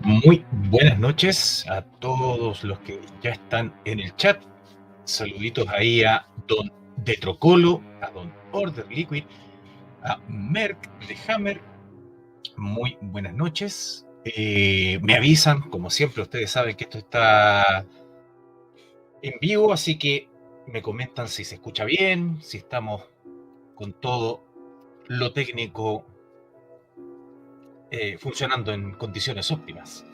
Muy buenas noches a todos los que ya están en el chat. Saluditos ahí a Don Detrocolo, a Don Order Liquid, a Merck de Hammer. Muy buenas noches. Me avisan, como siempre, ustedes saben que esto está en vivo, así que me comentan si se escucha bien, si estamos con todo lo técnico funcionando en condiciones óptimas.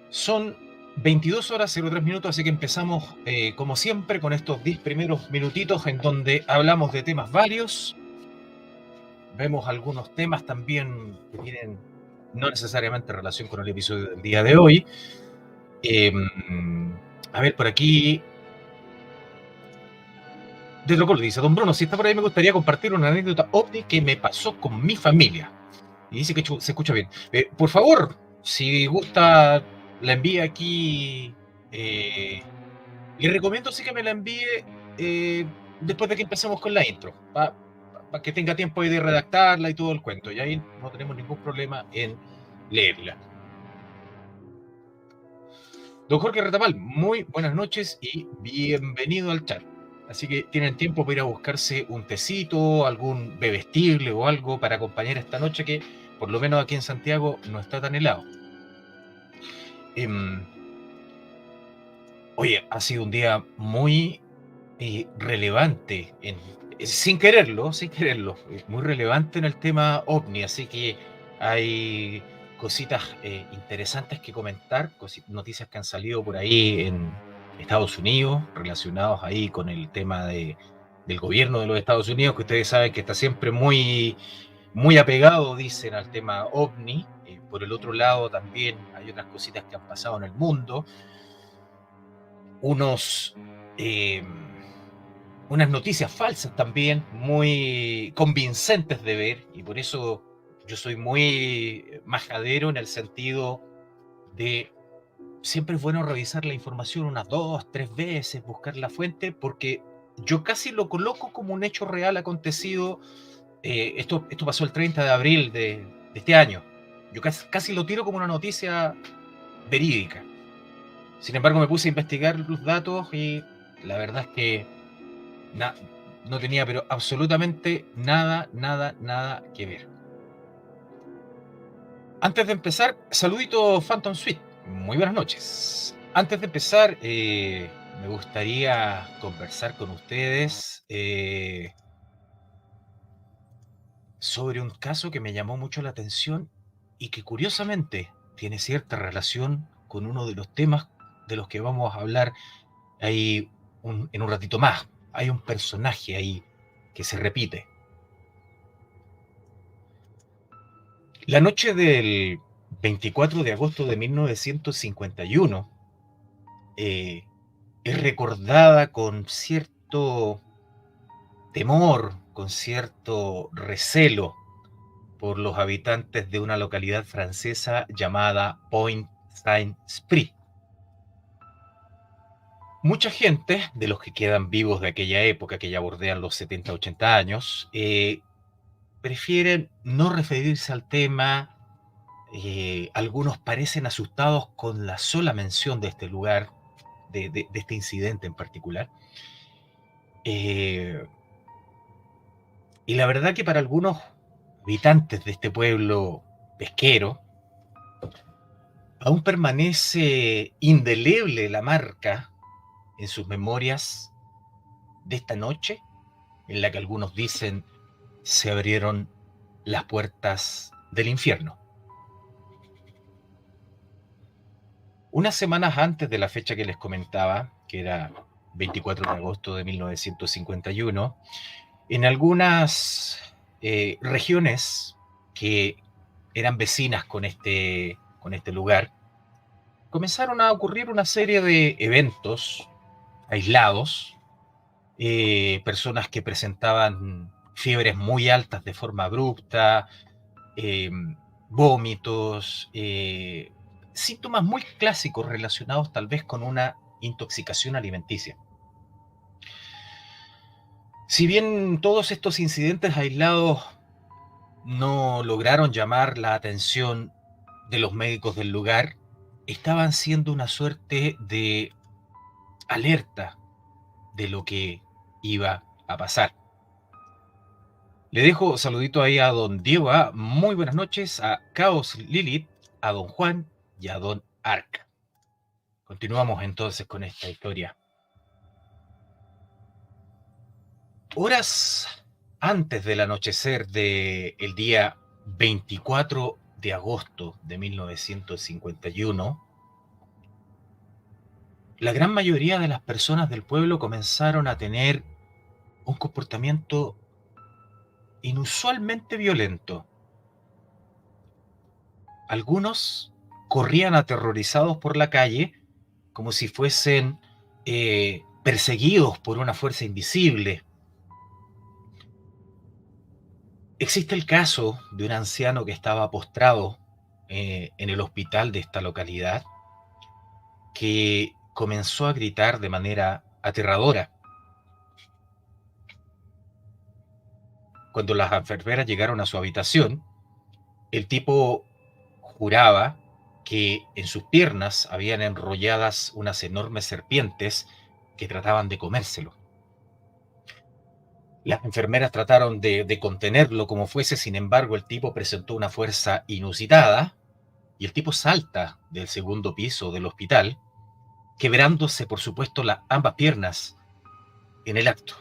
Son 22 horas 03 minutos, así que empezamos como siempre con estos 10 primeros minutitos en donde hablamos de temas varios. Vemos algunos temas también que tienen no necesariamente relación con el episodio del día de hoy. A ver, por aquí. De lo que dice Don Bruno, si está por ahí, me gustaría compartir una anécdota ovni que me pasó con mi familia. Y dice que se escucha bien. Por favor, si gusta, la envía aquí. Le recomiendo sí que me la envíe después de que empecemos con la intro, para que tenga tiempo de redactarla y todo el cuento. Y ahí no tenemos ningún problema en leerla. Don Jorge Retamal, muy buenas noches y bienvenido al chat. Así que tienen tiempo para ir a buscarse un tecito, algún bebestible o algo para acompañar esta noche que, por lo menos aquí en Santiago, no está tan helado. Oye, ha sido un día muy relevante, sin quererlo, muy relevante en el tema OVNI, así que hay cositas interesantes que comentar, noticias que han salido por ahí en Estados Unidos, relacionados ahí con el tema del gobierno de los Estados Unidos, que ustedes saben que está siempre muy, muy apegado, dicen, al tema OVNI. Por el otro lado, también hay otras cositas que han pasado en el mundo, unos... unas noticias falsas también, muy convincentes de ver, y por eso yo soy muy majadero en el sentido de siempre es bueno revisar la información unas 2, 3 veces, buscar la fuente, porque yo casi lo coloco como un hecho real acontecido. Esto pasó el 30 de abril de este año. Yo casi lo tiro como una noticia verídica. Sin embargo, me puse a investigar los datos y la verdad es que no tenía, pero absolutamente nada que ver. Antes de empezar, saludito Phantom Suite. Muy buenas noches. Antes de empezar, me gustaría conversar con ustedes sobre un caso que me llamó mucho la atención y que curiosamente tiene cierta relación con uno de los temas de los que vamos a hablar ahí en un ratito más. Hay un personaje ahí que se repite. La noche del 24 de agosto de 1951 es recordada con cierto temor, con cierto recelo por los habitantes de una localidad francesa llamada Pointe-Saint-Esprit. Mucha gente, de los que quedan vivos de aquella época, que ya bordean los 70, 80 años, prefieren no referirse al tema. Algunos parecen asustados con la sola mención de este lugar, de este incidente en particular. Y la verdad que para algunos habitantes de este pueblo pesquero, aún permanece indeleble la marca en sus memorias de esta noche en la que algunos dicen se abrieron las puertas del infierno. Unas semanas antes de la fecha que les comentaba, que era 24 de agosto de 1951, en algunas regiones que eran vecinas con este lugar, comenzaron a ocurrir una serie de eventos aislados, personas que presentaban fiebres muy altas de forma abrupta, eh, vómitos, síntomas muy clásicos relacionados tal vez con una intoxicación alimenticia. Si bien todos estos incidentes aislados no lograron llamar la atención de los médicos del lugar estaban siendo una suerte de alerta de lo que iba a pasar. Le dejo saludito ahí a don Diego, muy buenas noches, a Caos Lilith, a don Juan y a don Arca. Continuamos entonces con esta historia. Horas antes del anochecer del día 24 de agosto de 1951, la gran mayoría de las personas del pueblo comenzaron a tener un comportamiento inusualmente violento. Algunos corrían aterrorizados por la calle como si fuesen perseguidos por una fuerza invisible. Existe el caso de un anciano que estaba postrado en el hospital de esta localidad, que comenzó a gritar de manera aterradora. Cuando las enfermeras llegaron a su habitación, el tipo juraba que en sus piernas habían enrolladas unas enormes serpientes que trataban de comérselo. Las enfermeras trataron de contenerlo como fuese, sin embargo, el tipo presentó una fuerza inusitada y el tipo salta del segundo piso del hospital, quebrándose, por supuesto, ambas piernas en el acto.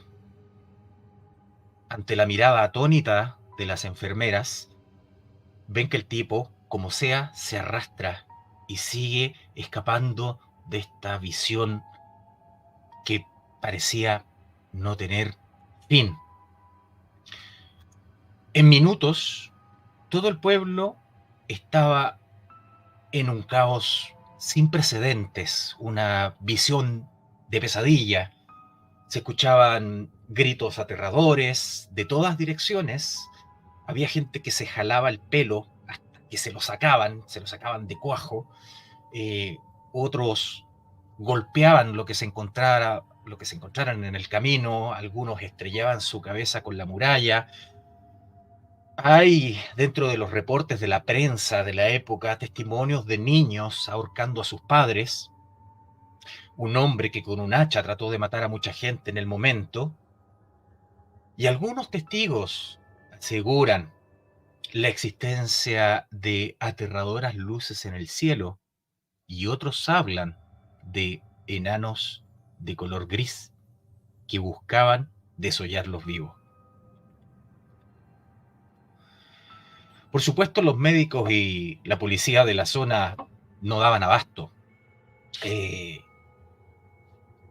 Ante la mirada atónita de las enfermeras, ven que el tipo, como sea, se arrastra y sigue escapando de esta visión que parecía no tener fin. En minutos, todo el pueblo estaba en un caos sin precedentes, una visión de pesadilla. Se escuchaban gritos aterradores de todas direcciones. Había gente que se jalaba el pelo hasta que se lo sacaban de cuajo. Eh, Otros golpeaban lo que se encontraran en el camino. Algunos estrellaban su cabeza con la muralla. Hay dentro de los reportes de la prensa de la época testimonios de niños ahorcando a sus padres, un hombre que con un hacha trató de matar a mucha gente en el momento, y algunos testigos aseguran la existencia de aterradoras luces en el cielo, y otros hablan de enanos de color gris que buscaban desollarlos vivos. Por supuesto, los médicos y la policía de la zona no daban abasto. Eh,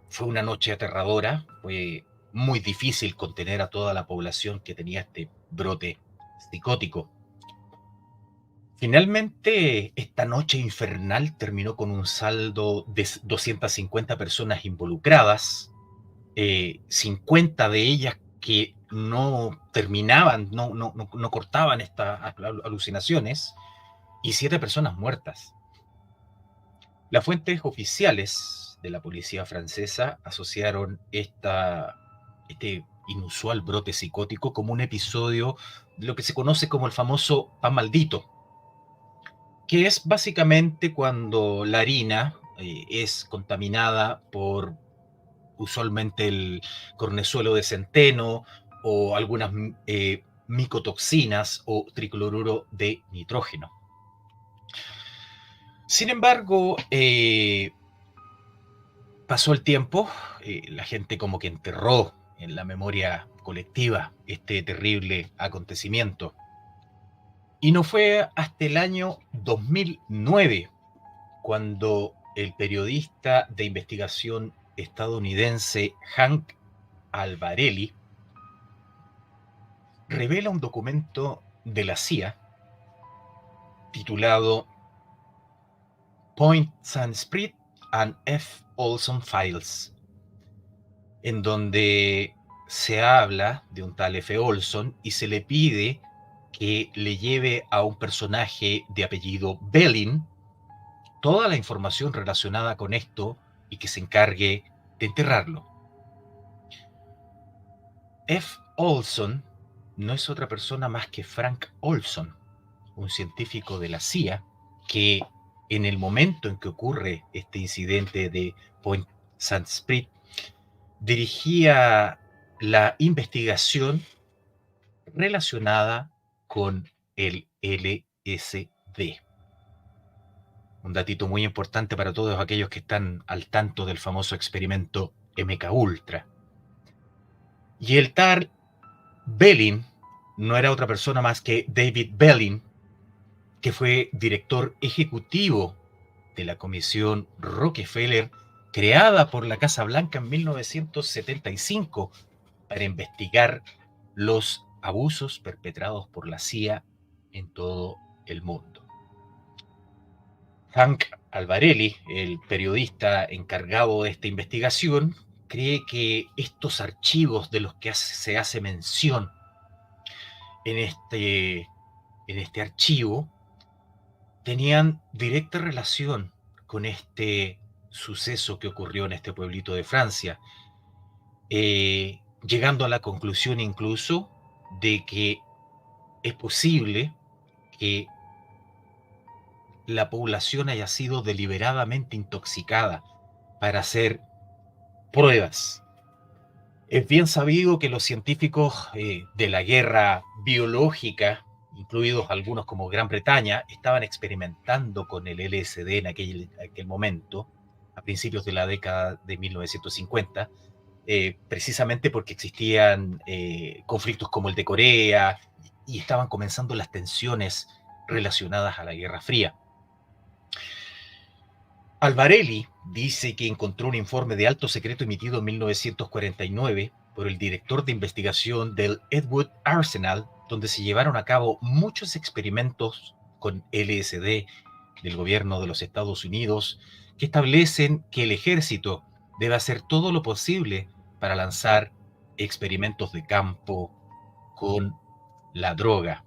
Fue una noche aterradora, fue muy difícil contener a toda la población que tenía este brote psicótico. Finalmente, esta noche infernal terminó con un saldo de 250 personas involucradas, 50 de ellas que no terminaban, no cortaban estas alucinaciones, y 7 personas muertas. Las fuentes oficiales de la policía francesa asociaron este inusual brote psicótico como un episodio de lo que se conoce como el famoso pan maldito, que es básicamente cuando la harina es contaminada por usualmente el cornezuelo de centeno o algunas micotoxinas o tricloruro de nitrógeno. Sin embargo, pasó el tiempo, la gente como que enterró en la memoria colectiva este terrible acontecimiento. Y no fue hasta el año 2009 cuando el periodista de investigación estadounidense Hank Albarelli revela un documento de la CIA titulado Point Sanskrit and F. Olson Files, en donde se habla de un tal F. Olson y se le pide que le lleve a un personaje de apellido Belin toda la información relacionada con esto y que se encargue de enterrarlo. F. Olson no es otra persona más que Frank Olson, un científico de la CIA que en el momento en que ocurre este incidente de Point Saint-Esprit, dirigía la investigación relacionada con el LSD. Un datito muy importante para todos aquellos que están al tanto del famoso experimento MK Ultra. Y el tal Belling no era otra persona más que David Belling, que fue director ejecutivo de la Comisión Rockefeller, creada por la Casa Blanca en 1975 para investigar los abusos perpetrados por la CIA en todo el mundo. Hank Albarelli, el periodista encargado de esta investigación, cree que estos archivos de los que se hace mención en este archivo tenían directa relación con este suceso que ocurrió en este pueblito de Francia, llegando a la conclusión incluso de que es posible que la población haya sido deliberadamente intoxicada para hacer pruebas. Es bien sabido que los científicos de la guerra biológica, incluidos algunos como Gran Bretaña, estaban experimentando con el LSD en aquel momento, a principios de la década de 1950, precisamente porque existían conflictos como el de Corea y estaban comenzando las tensiones relacionadas a la Guerra Fría. Albarelli dice que encontró un informe de alto secreto emitido en 1949 por el director de investigación del Edward Arsenal, donde se llevaron a cabo muchos experimentos con LSD del gobierno de los Estados Unidos que establecen que el ejército debe hacer todo lo posible para lanzar experimentos de campo con la droga.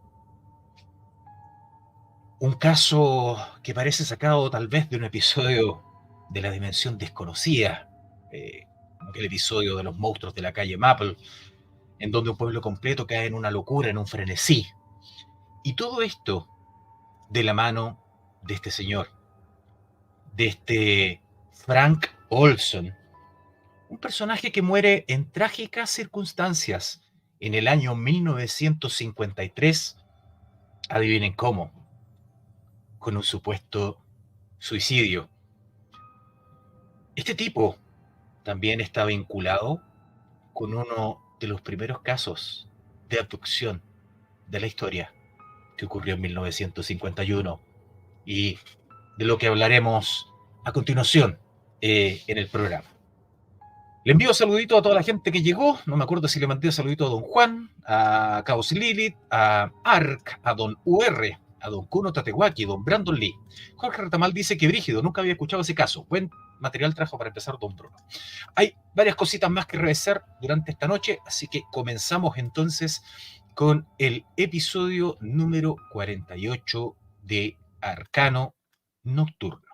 Un caso que parece sacado tal vez de un episodio de la dimensión desconocida, el episodio de los monstruos de la calle Maple, en donde un pueblo completo cae en una locura, en un frenesí. Y todo esto de la mano de este señor, de este Frank Olson, un personaje que muere en trágicas circunstancias en el año 1953. Adivinen cómo, con un supuesto suicidio. Este tipo también está vinculado con uno de los primeros casos de abducción de la historia que ocurrió en 1951 y de lo que hablaremos a continuación en el programa. Le envío saluditos a toda la gente que llegó. No me acuerdo si le mandé un saludito a don Juan, a Caos Lilith, a Ark, a don UR, a don Kuno Tatewaki, don Brandon Lee. Jorge Retamal dice que brígido, nunca había escuchado ese caso. Buen material trajo para empezar don Bruno. Hay varias cositas más que revisar durante esta noche, así que comenzamos entonces con el episodio número 48 de Arcano Nocturno.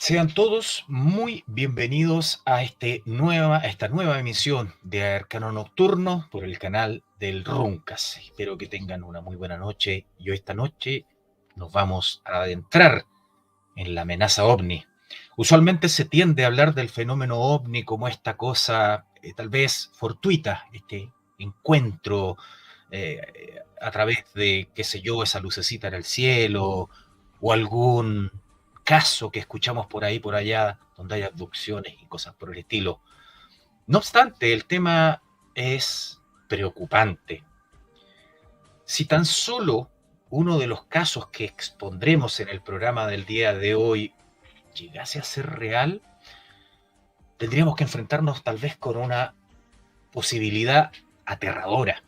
Sean todos muy bienvenidos a esta nueva emisión de Arcano Nocturno por el canal del Runcas. Espero que tengan una muy buena noche y hoy esta noche nos vamos a adentrar en la amenaza ovni. Usualmente se tiende a hablar del fenómeno ovni como esta cosa tal vez fortuita, este encuentro a través de, qué sé yo, esa lucecita en el cielo o algún caso que escuchamos por ahí, por allá, donde hay abducciones y cosas por el estilo. No obstante, el tema es preocupante. Si tan solo uno de los casos que expondremos en el programa del día de hoy llegase a ser real, tendríamos que enfrentarnos tal vez con una posibilidad aterradora.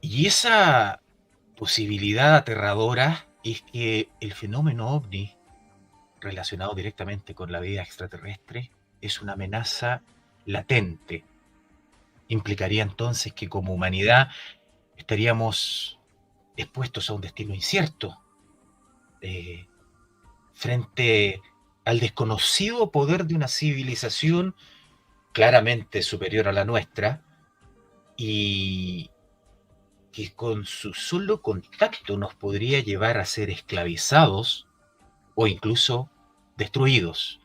Y esa posibilidad aterradora es que el fenómeno ovni, relacionado directamente con la vida extraterrestre, es una amenaza latente. Implicaría entonces que como humanidad estaríamos expuestos a un destino incierto, frente al desconocido poder de una civilización claramente superior a la nuestra y que con su solo contacto nos podría llevar a ser esclavizados o incluso destruidos.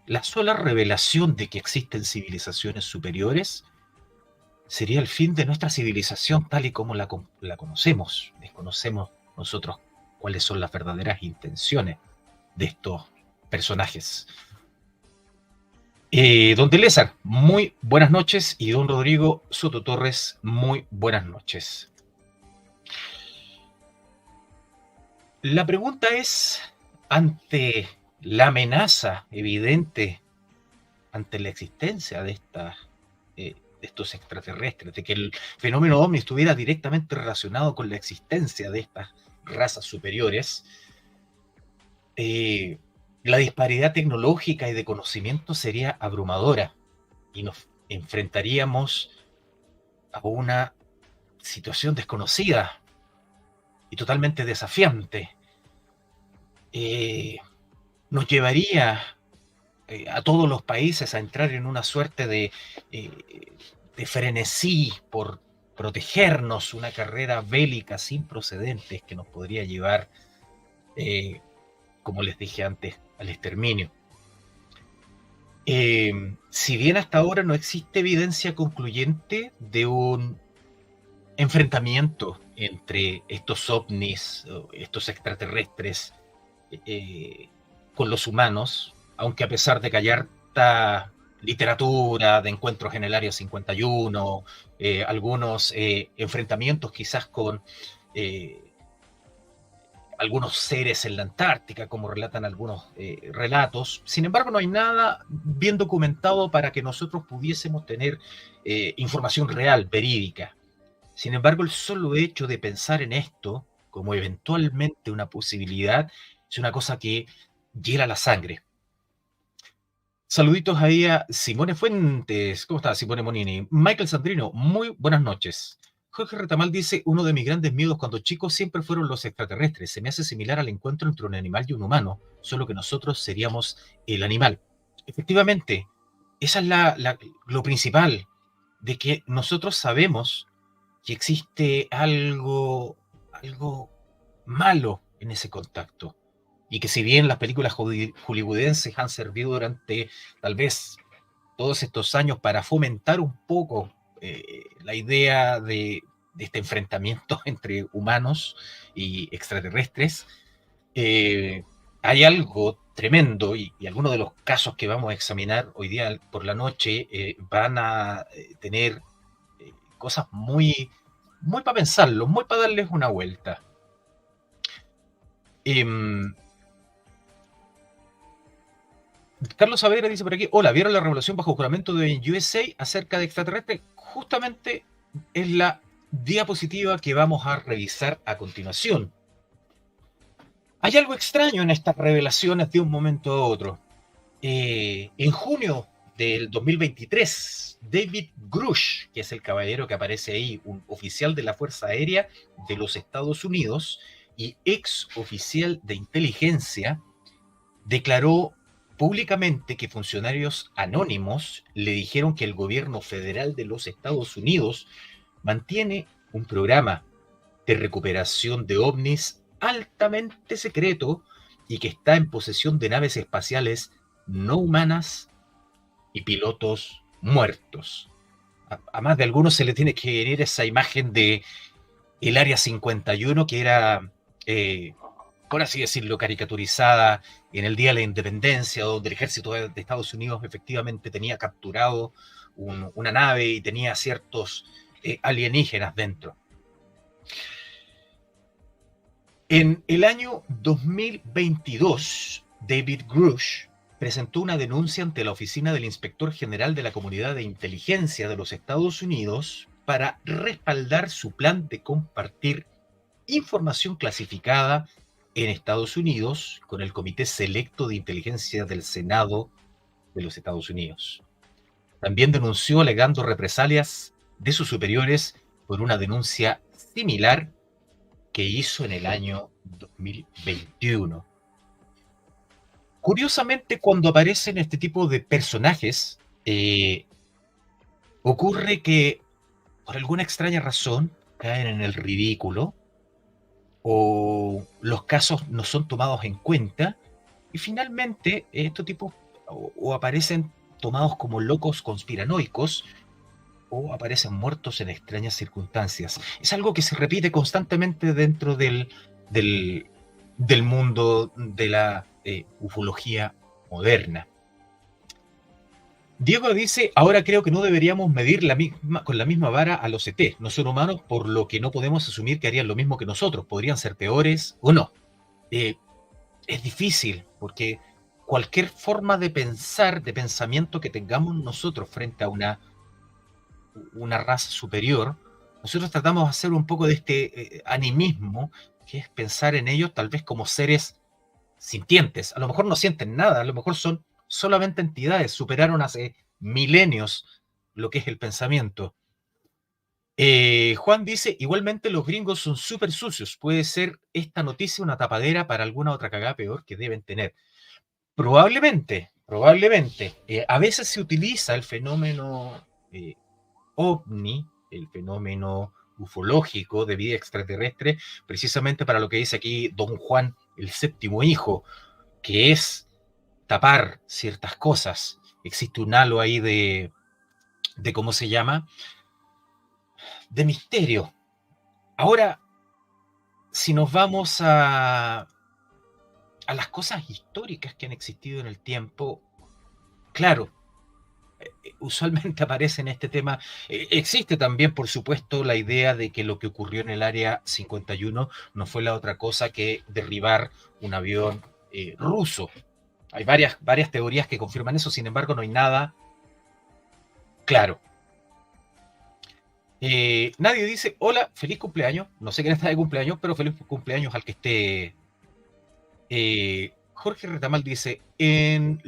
La sola revelación de que existen civilizaciones superiores sería el fin de nuestra civilización tal y como la conocemos. Desconocemos nosotros cuáles son las verdaderas intenciones de estos personajes. Don Telésar, muy buenas noches, y don Rodrigo Soto Torres, muy buenas noches. La pregunta es, ante la amenaza evidente, ante la existencia de estos extraterrestres, de que el fenómeno ovni estuviera directamente relacionado con la existencia de estas razas superiores, la disparidad tecnológica y de conocimiento sería abrumadora y nos enfrentaríamos a una situación desconocida y totalmente desafiante. Nos llevaría a todos los países a entrar en una suerte de frenesí por protegernos, una carrera bélica sin precedentes que nos podría llevar, como les dije antes, al exterminio. Si bien hasta ahora no existe evidencia concluyente de un enfrentamiento entre estos ovnis, estos extraterrestres, con los humanos, aunque a pesar de que hay harta literatura de encuentros en el Área 51, algunos enfrentamientos quizás con algunos seres en la Antártica, como relatan algunos relatos. Sin embargo, no hay nada bien documentado para que nosotros pudiésemos tener información real, verídica. Sin embargo, el solo hecho de pensar en esto como eventualmente una posibilidad es una cosa que hiela la sangre. Saluditos ahí a Simone Fuentes. ¿Cómo está, Simone Monini? Michael Sandrino, muy buenas noches. Jorge Retamal dice, uno de mis grandes miedos cuando chico siempre fueron los extraterrestres. Se me hace similar al encuentro entre un animal y un humano, solo que nosotros seríamos el animal. Efectivamente, esa es lo principal, de que nosotros sabemos que existe algo malo en ese contacto. Y que si bien las películas hollywoodenses han servido durante tal vez todos estos años para fomentar un poco la idea de este enfrentamiento entre humanos y extraterrestres, hay algo tremendo y algunos de los casos que vamos a examinar hoy día por la noche van a tener cosas muy, muy para pensarlo, muy para darles una vuelta. Carlos Saavedra dice por aquí, hola, ¿vieron la revelación bajo juramento de USA acerca de extraterrestres? Justamente es la diapositiva que vamos a revisar a continuación. Hay algo extraño en estas revelaciones de un momento a otro. En junio del 2023, David Grush, que es el caballero que aparece ahí, un oficial de la Fuerza Aérea de los Estados Unidos y ex oficial de inteligencia, declaró públicamente que funcionarios anónimos le dijeron que el gobierno federal de los Estados Unidos mantiene un programa de recuperación de ovnis altamente secreto y que está en posesión de naves espaciales no humanas y pilotos muertos. A más de algunos se le tiene que venir esa imagen de el Área 51, que era, por así decirlo, caricaturizada en el Día de la Independencia, donde el ejército de Estados Unidos efectivamente tenía capturado una nave y tenía ciertos alienígenas dentro. En el año 2022, David Grush presentó una denuncia ante la Oficina del Inspector General de la Comunidad de Inteligencia de los Estados Unidos para respaldar su plan de compartir información clasificada en Estados Unidos con el Comité Selecto de Inteligencia del Senado de los Estados Unidos. También denunció alegando represalias de sus superiores por una denuncia similar que hizo en el año 2021. Curiosamente, cuando aparecen este tipo de personajes, ocurre que por alguna extraña razón caen en el ridículo o los casos no son tomados en cuenta y finalmente estos tipos o aparecen tomados como locos conspiranoicos o aparecen muertos en extrañas circunstancias. Es algo que se repite constantemente dentro del mundo de la ufología moderna. Diego dice, ahora creo que no deberíamos medir con la misma vara a los ET. No son humanos, por lo que no podemos asumir que harían lo mismo que nosotros. Podrían ser peores o no. Es difícil, porque cualquier forma de pensar, de pensamiento que tengamos nosotros frente a una raza superior, nosotros tratamos de hacer un poco de este animismo, que es pensar en ellos tal vez como seres sintientes. A lo mejor no sienten nada, a lo mejor son solamente entidades, superaron hace milenios lo que es el pensamiento. Juan dice, igualmente los gringos son súper sucios, puede ser esta noticia una tapadera para alguna otra cagada peor que deben tener. Probablemente. A veces se utiliza el fenómeno ovni, el fenómeno ufológico de vida extraterrestre, precisamente para lo que dice aquí don Juan, el séptimo hijo, que es tapar ciertas cosas. Existe un halo ahí de ¿cómo se llama? De misterio. Ahora, si nos vamos a las cosas históricas que han existido en el tiempo, claro, usualmente aparece en este tema. Existe también, por supuesto, la idea de que lo que ocurrió en el Área 51 no fue la otra cosa que derribar un avión ruso. Hay varias teorías que confirman eso, sin embargo, no hay nada claro. Nadie dice, hola, feliz cumpleaños. No sé quién está de cumpleaños, pero feliz cumpleaños al que esté. Jorge Retamal dice, es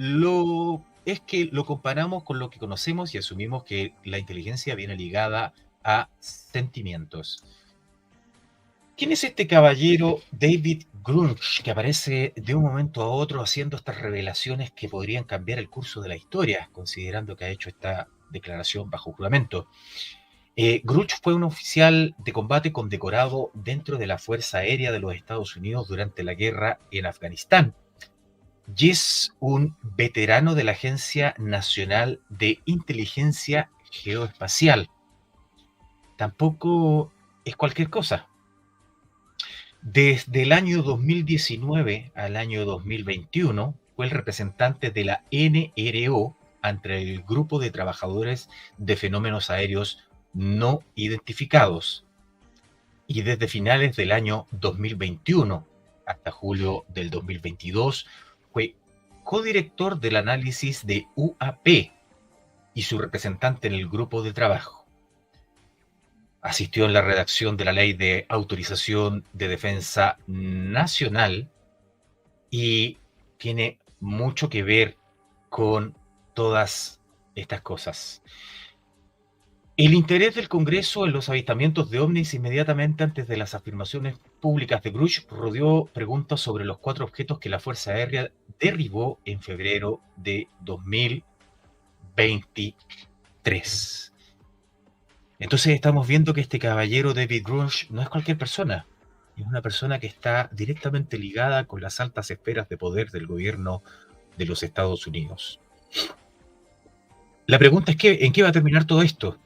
que lo comparamos con lo que conocemos y asumimos que la inteligencia viene ligada a sentimientos. ¿Quién es este caballero David Grush que aparece de un momento a otro haciendo estas revelaciones que podrían cambiar el curso de la historia, considerando que ha hecho esta declaración bajo juramento? Grush fue un oficial de combate condecorado dentro de la Fuerza Aérea de los Estados Unidos durante la guerra en Afganistán y es un veterano de la Agencia Nacional de Inteligencia Geoespacial. Tampoco es cualquier cosa. Desde el año 2019 al año 2021 fue el representante de la NRO ante el Grupo de Trabajadores de Fenómenos Aéreos No Identificados. Y desde finales del año 2021 hasta julio del 2022 fue codirector del análisis de UAP y su representante en el grupo de trabajo. Asistió en la redacción de la Ley de Autorización de Defensa Nacional y tiene mucho que ver con todas estas cosas. El interés del Congreso en los avistamientos de ovnis inmediatamente antes de las afirmaciones públicas de Grush rodeó preguntas sobre los 4 objetos que la Fuerza Aérea derribó en febrero de 2023. Entonces estamos viendo que este caballero David Grush no es cualquier persona, es una persona que está directamente ligada con las altas esferas de poder del gobierno de los Estados Unidos. La pregunta es ¿en qué va a terminar todo esto?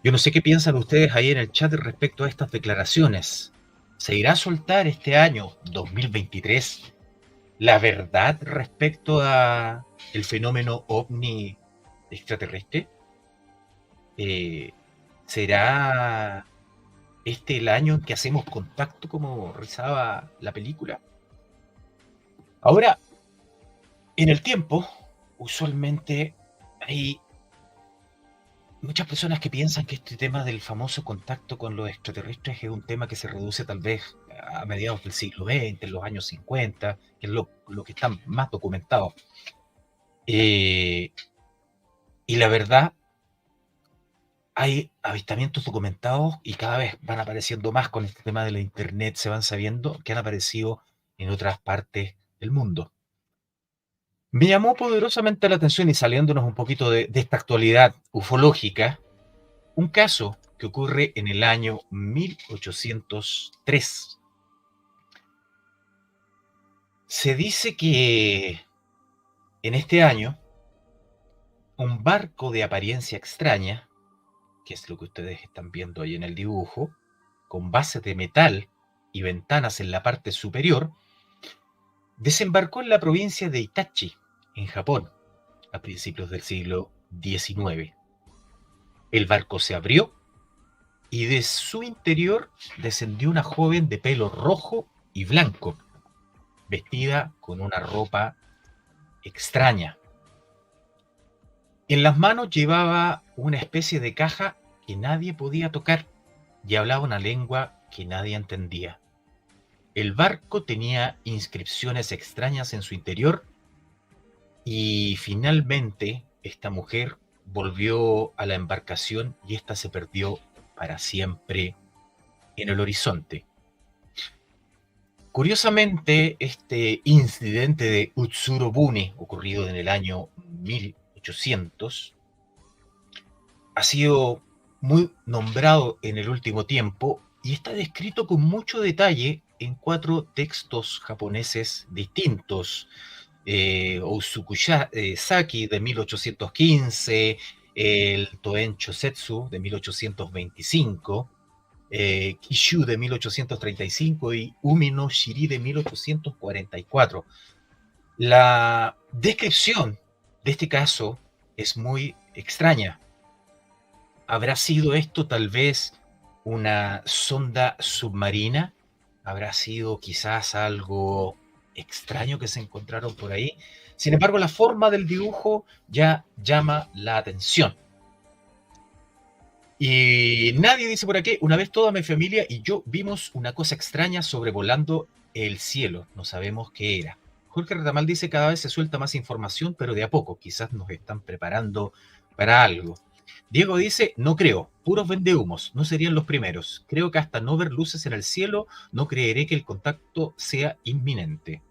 Yo no sé qué piensan ustedes ahí en el chat respecto a estas declaraciones. ¿Se irá a soltar este año 2023 la verdad respecto a el fenómeno ovni extraterrestre? ¿Será el año en que hacemos contacto, como rizaba la película. Ahora, en el tiempo, usualmente hay muchas personas que piensan que este tema del famoso contacto con los extraterrestres es un tema que se reduce tal vez a mediados del siglo XX, en los años 50, que es lo que está más documentado. Eh, y la verdad, hay avistamientos documentados y cada vez van apareciendo más con este tema de la internet, se van sabiendo que han aparecido en otras partes del mundo. Me llamó poderosamente la atención, y saliéndonos un poquito de esta actualidad ufológica, un caso que ocurre en el año 1803. Se dice que en este año un barco de apariencia extraña, que es lo que ustedes están viendo ahí en el dibujo, con bases de metal y ventanas en la parte superior, desembarcó en la provincia de Itachi, en Japón, a principios del siglo XIX. El barco se abrió y de su interior descendió una joven de pelo rojo y blanco, vestida con una ropa extraña. En las manos llevaba una especie de caja que nadie podía tocar y hablaba una lengua que nadie entendía. El barco tenía inscripciones extrañas en su interior y finalmente esta mujer volvió a la embarcación y ésta se perdió para siempre en el horizonte. Curiosamente, este incidente de Utsurobune, ocurrido en el año 1800, ha sido muy nombrado en el último tiempo y está descrito con mucho detalle en 4 textos japoneses distintos. Saki de 1815, el Toen Chosetsu de 1825, Kishu de 1835 y Umi no Shiri de 1844. La descripción de este caso es muy extraña. ¿Habrá sido esto tal vez una sonda submarina? ¿Habrá sido quizás algo extraño que se encontraron por ahí? Sin embargo, la forma del dibujo ya llama la atención. Y nadie dice por aquí, una vez toda mi familia y yo vimos una cosa extraña sobrevolando el cielo. No sabemos qué era. Jorge Retamal dice, cada vez se suelta más información, pero de a poco. Quizás nos están preparando para algo. Diego dice, no creo, puros vendehumos, no serían los primeros. Creo que hasta no ver luces en el cielo, no creeré que el contacto sea inminente.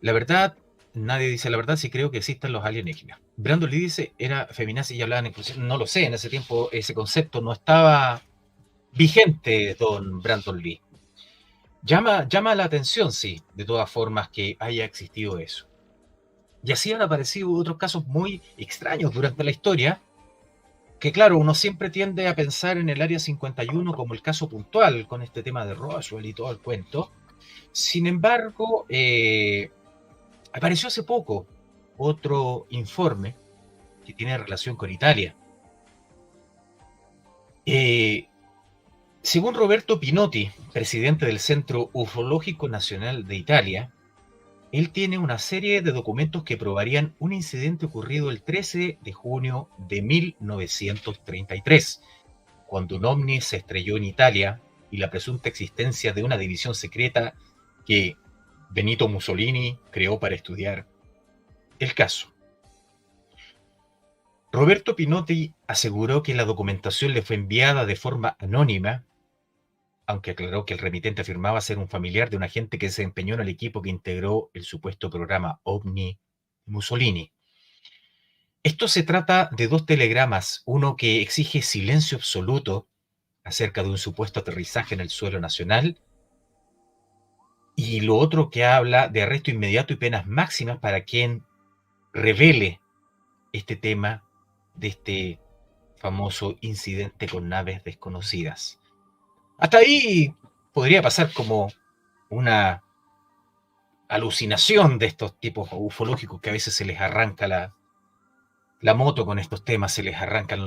La verdad, nadie dice la verdad si creo que existan los alienígenas. Brandon Lee dice, era feminazi y hablaban inclusión. No lo sé, en ese tiempo ese concepto no estaba vigente, don Brandon Lee. Llama la atención, sí, de todas formas, que haya existido eso. Y así han aparecido otros casos muy extraños durante la historia, que claro, uno siempre tiende a pensar en el Área 51 como el caso puntual, con este tema de Roswell y todo el cuento. Sin embargo, apareció hace poco otro informe que tiene relación con Italia. Según Roberto Pinotti, presidente del Centro Ufológico Nacional de Italia, él tiene una serie de documentos que probarían un incidente ocurrido el 13 de junio de 1933, cuando un ovni se estrelló en Italia y la presunta existencia de una división secreta que Benito Mussolini creó para estudiar el caso. Roberto Pinotti aseguró que la documentación le fue enviada de forma anónima, aunque aclaró que el remitente afirmaba ser un familiar de un agente que se desempeñó en el equipo que integró el supuesto programa OVNI Mussolini. Esto se trata de 2 telegramas, uno que exige silencio absoluto acerca de un supuesto aterrizaje en el suelo nacional, y lo otro que habla de arresto inmediato y penas máximas para quien revele este tema de este famoso incidente con naves desconocidas. Hasta ahí podría pasar como una alucinación de estos tipos ufológicos que a veces se les arranca la moto con estos temas, se les arrancan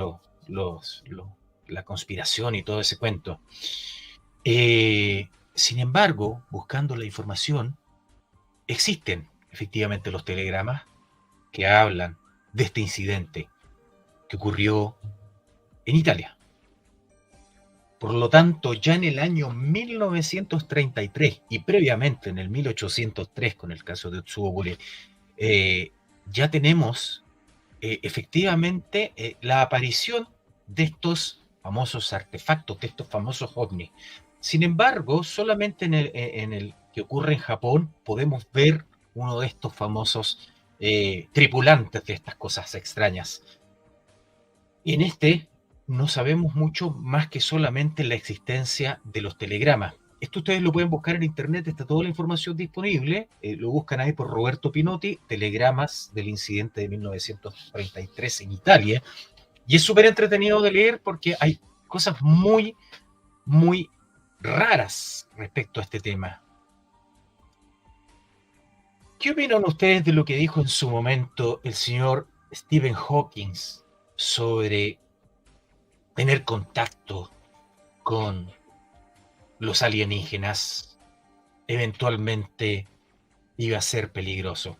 la conspiración y todo ese cuento. Sin embargo, buscando la información, existen efectivamente los telegramas que hablan de este incidente que ocurrió en Italia. Por lo tanto, ya en el año 1933 y previamente en el 1803 con el caso de Utsugure, ya tenemos efectivamente la aparición de estos famosos artefactos, de estos famosos ovnis. Sin embargo, solamente en el que ocurre en Japón podemos ver uno de estos famosos tripulantes de estas cosas extrañas. Y en este no sabemos mucho más que solamente la existencia de los telegramas. Esto ustedes lo pueden buscar en internet, está toda la información disponible. Lo buscan ahí por Roberto Pinotti, telegramas del incidente de 1933 en Italia. Y es súper entretenido de leer porque hay cosas muy, muy raras respecto a este tema. ¿Qué opinan ustedes de lo que dijo en su momento el señor Stephen Hawking sobre tener contacto con los alienígenas eventualmente iba a ser peligroso?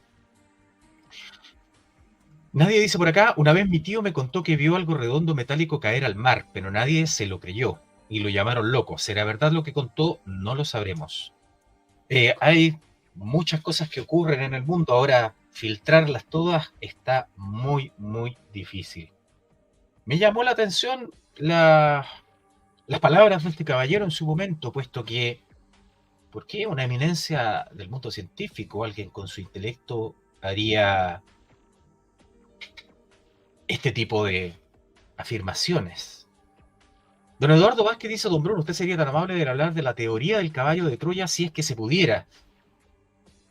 Nadie dice por acá, una vez mi tío me contó que vio algo redondo metálico caer al mar, pero nadie se lo creyó y lo llamaron loco. ¿Será verdad lo que contó? No lo sabremos. Hay muchas cosas que ocurren en el mundo, ahora filtrarlas todas está muy, muy difícil. Me llamó la atención las palabras de este caballero en su momento, puesto que ¿por qué una eminencia del mundo científico, alguien con su intelecto, haría este tipo de afirmaciones? Don Eduardo Vázquez dice, don Bruno, usted sería tan amable de hablar de la teoría del caballo de Troya si es que se pudiera.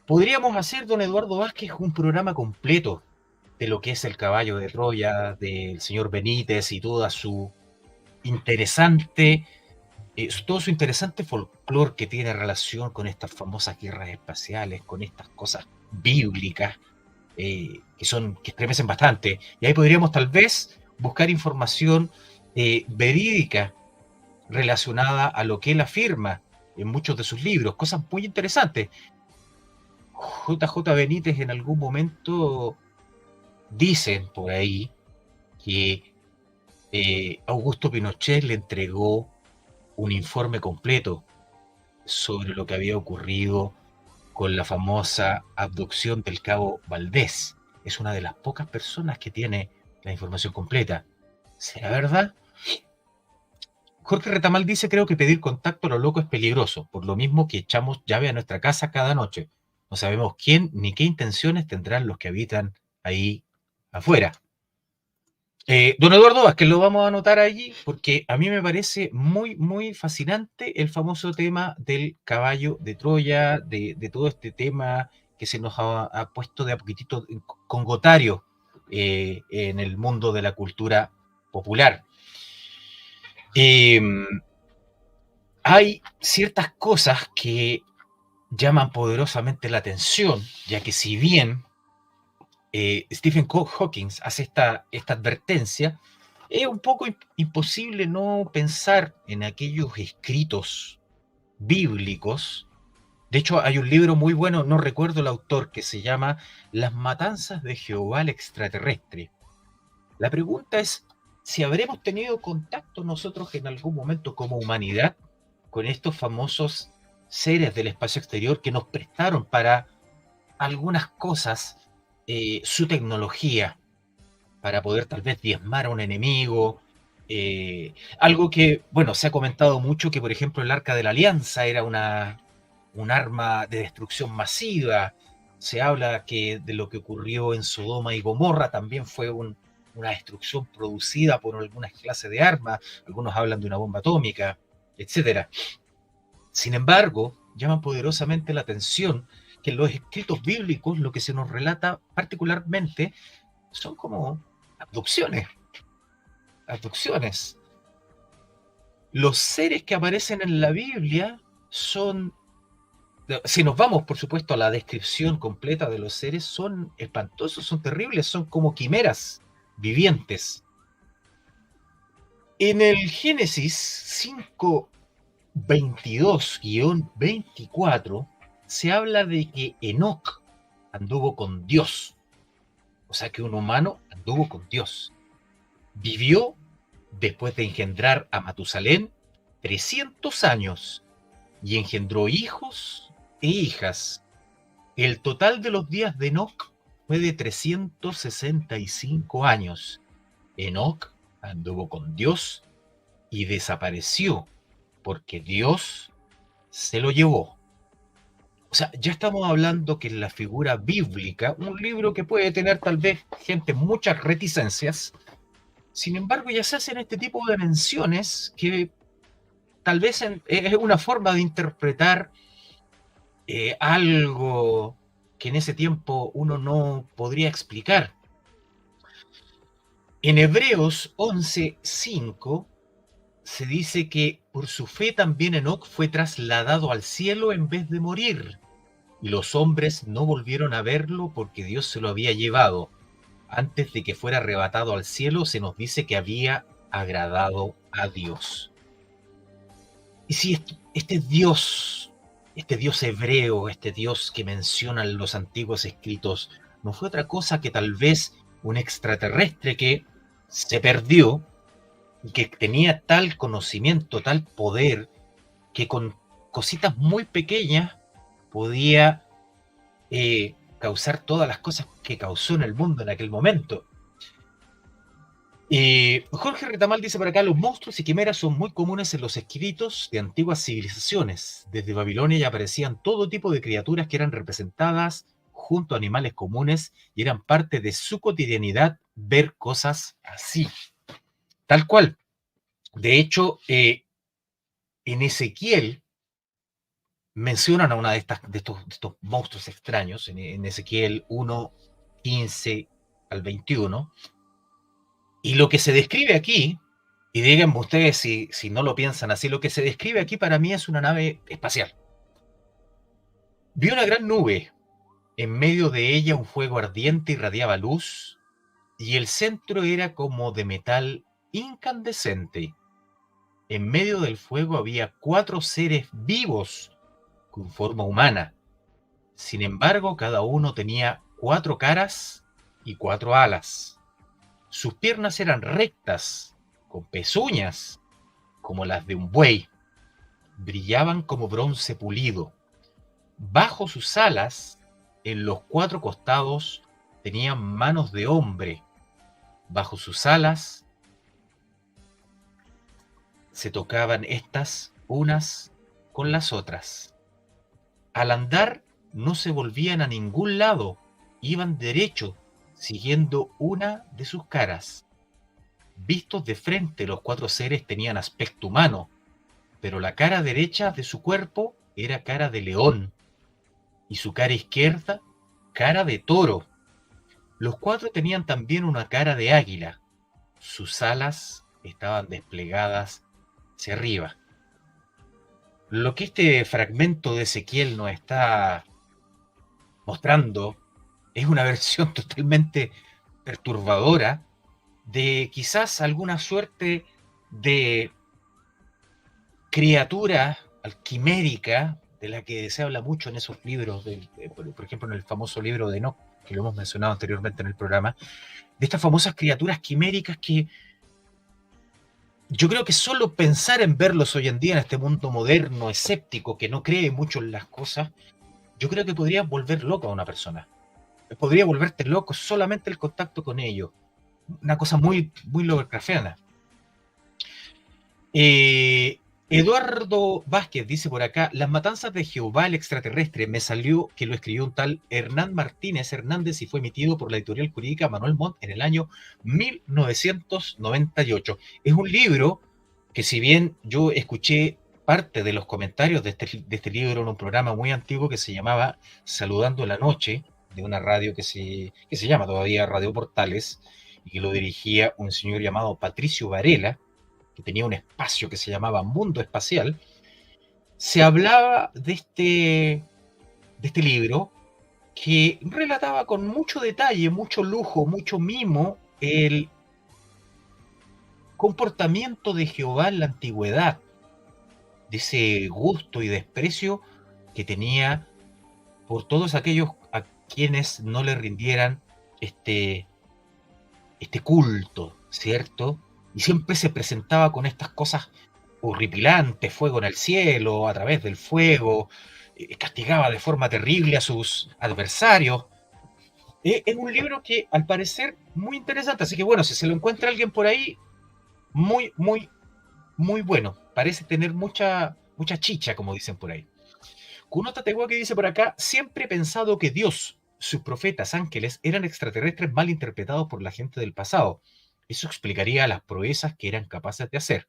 Podríamos hacer, don Eduardo Vázquez, un programa completo de lo que es el caballo de Troya, del señor Benítez y toda su interesante, todo su interesante folclore que tiene relación con estas famosas guerras espaciales, con estas cosas bíblicas que estremecen bastante. Y ahí podríamos tal vez buscar información verídica relacionada a lo que él afirma en muchos de sus libros, cosas muy interesantes. JJ Benítez en algún momento dicen por ahí que Augusto Pinochet le entregó un informe completo sobre lo que había ocurrido con la famosa abducción del cabo Valdés. Es una de las pocas personas que tiene la información completa. ¿Será verdad? Jorge Retamal dice, creo que pedir contacto a lo loco es peligroso, por lo mismo que echamos llave a nuestra casa cada noche. No sabemos quién ni qué intenciones tendrán los que habitan ahí afuera. Don Eduardo Vázquez, lo vamos a anotar allí porque a mí me parece muy, muy fascinante el famoso tema del caballo de Troya, de todo este tema que se nos ha puesto de a poquitito congotario en el mundo de la cultura popular. Hay ciertas cosas que llaman poderosamente la atención, ya que si bien Stephen Hawking hace esta advertencia, es un poco imposible no pensar en aquellos escritos bíblicos. De hecho, hay un libro muy bueno, no recuerdo el autor, que se llama Las matanzas de Jehová el extraterrestre. La pregunta es si habremos tenido contacto nosotros en algún momento como humanidad con estos famosos seres del espacio exterior que nos prestaron para algunas cosas su tecnología para poder tal vez diezmar a un enemigo. Algo que, bueno, se ha comentado mucho que, por ejemplo, el Arca de la Alianza era un arma de destrucción masiva. Se habla que de lo que ocurrió en Sodoma y Gomorra también fue una destrucción producida por algunas clases de armas. Algunos hablan de una bomba atómica, etcétera. Sin embargo, llama poderosamente la atención que en los escritos bíblicos lo que se nos relata particularmente son como abducciones. Abducciones. Los seres que aparecen en la Biblia son, si nos vamos por supuesto a la descripción completa de los seres, son espantosos, son terribles, son como quimeras vivientes. En el Génesis 5:22-24 se habla de que Enoc anduvo con Dios, o sea que un humano anduvo con Dios. Vivió, después de engendrar a Matusalén, 300 años y engendró hijos e hijas. El total de los días de Enoc fue de 365 años. Enoc anduvo con Dios y desapareció porque Dios se lo llevó. O sea, ya estamos hablando que en la figura bíblica, un libro que puede tener tal vez gente muchas reticencias, sin embargo ya se hacen este tipo de menciones que tal vez es una forma de interpretar algo que en ese tiempo uno no podría explicar. En Hebreos 11:5 se dice que por su fe también Enoc fue trasladado al cielo en vez de morir, y los hombres no volvieron a verlo porque Dios se lo había llevado. Antes de que fuera arrebatado al cielo, se nos dice que había agradado a Dios. Y si este Dios hebreo, este Dios que mencionan los antiguos escritos, no fue otra cosa que tal vez un extraterrestre que se perdió y que tenía tal conocimiento, tal poder, que con cositas muy pequeñas podía causar todas las cosas que causó en el mundo en aquel momento. Jorge Retamal dice por acá, los monstruos y quimeras son muy comunes en los escritos de antiguas civilizaciones. Desde Babilonia ya aparecían todo tipo de criaturas que eran representadas junto a animales comunes y eran parte de su cotidianidad ver cosas así. Tal cual. De hecho, en Ezequiel mencionan a una de estos monstruos extraños, en Ezequiel 1:15-21, y lo que se describe aquí, y díganme ustedes si no lo piensan así, lo que se describe aquí para mí es una nave espacial. Vi una gran nube, en medio de ella un fuego ardiente irradiaba luz, y el centro era como de metal incandescente. En medio del fuego había 4 seres vivos con forma humana. Sin embargo, cada uno tenía 4 caras y 4 alas. Sus piernas eran rectas, con pezuñas, como las de un buey. Brillaban como bronce pulido. Bajo sus alas, en los 4 costados, tenían manos de hombre. Bajo sus alas se tocaban estas unas con las otras. Al andar no se volvían a ningún lado, iban derecho, siguiendo una de sus caras. Vistos de frente, los 4 seres tenían aspecto humano, pero la cara derecha de su cuerpo era cara de león, y su cara izquierda, cara de toro. Los 4 tenían también una cara de águila. Sus alas estaban desplegadas hacia arriba. Lo que este fragmento de Ezequiel nos está mostrando es una versión totalmente perturbadora de quizás alguna suerte de criatura alquimérica de la que se habla mucho en esos libros, por ejemplo en el famoso libro de Enoch, que lo hemos mencionado anteriormente en el programa, de estas famosas criaturas quiméricas que yo creo que solo pensar en verlos hoy en día en este mundo moderno, escéptico, que no cree mucho en las cosas, yo creo que podría volver loco a una persona. Podría volverte loco solamente el contacto con ellos. Una cosa muy, muy Lovecraftiana. Eduardo Vázquez dice por acá, Las matanzas de Jehová el extraterrestre, me salió que lo escribió un tal Hernán Martínez Hernández y fue emitido por la editorial jurídica Manuel Montt en el año 1998. Es un libro que, si bien yo escuché parte de los comentarios de este libro en un programa muy antiguo que se llamaba Saludando la Noche, de una radio que se llama todavía Radio Portales, y que lo dirigía un señor llamado Patricio Varela, que tenía un espacio que se llamaba Mundo Espacial, se hablaba de este libro que relataba con mucho detalle, mucho lujo, mucho mimo comportamiento de Jehová en la antigüedad, de ese gusto y desprecio que tenía por todos aquellos a quienes no le rindieran este, este culto, ¿cierto? Y siempre se presentaba con estas cosas horripilantes, fuego en el cielo, a través del fuego, castigaba de forma terrible a sus adversarios. Es un libro que al parecer muy interesante, así que bueno, si se lo encuentra alguien por ahí, muy, muy, muy bueno. Parece tener mucha, mucha chicha, como dicen por ahí. Kuno Tatewa que dice por acá, siempre he pensado que Dios, sus profetas, ángeles, eran extraterrestres mal interpretados por la gente del pasado. Eso explicaría las proezas que eran capaces de hacer.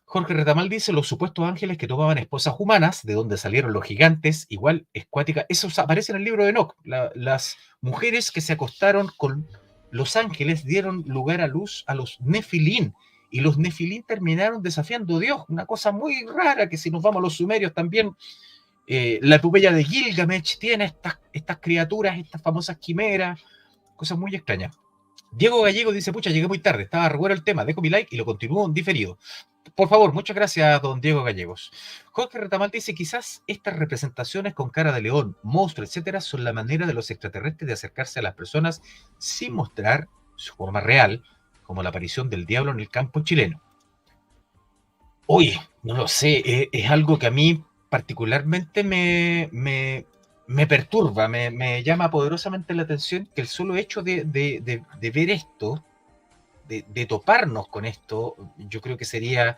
Jorge Retamal dice, los supuestos ángeles que tomaban esposas humanas, de donde salieron los gigantes, igual escuática, eso aparece en el libro de Enoch. Las mujeres que se acostaron con los ángeles dieron lugar a luz a los nefilín, y los nefilín terminaron desafiando a Dios, una cosa muy rara que si nos vamos a los sumerios también, la epopeya de Gilgamesh tiene estas criaturas, estas famosas quimeras, cosas muy extrañas. Diego Gallego dice, pucha, llegué muy tarde, estaba re bueno el tema, dejo mi like y lo continúo en diferido. Por favor, muchas gracias, don Diego Gallegos. Jorge Retamal dice, quizás estas representaciones con cara de león, monstruo, etcétera, son la manera de los extraterrestres de acercarse a las personas sin mostrar su forma real, como la aparición del diablo en el campo chileno. Oye, no lo sé, es algo que a mí particularmente me perturba, me llama poderosamente la atención que el solo hecho de ver esto, de toparnos con esto, yo creo que sería,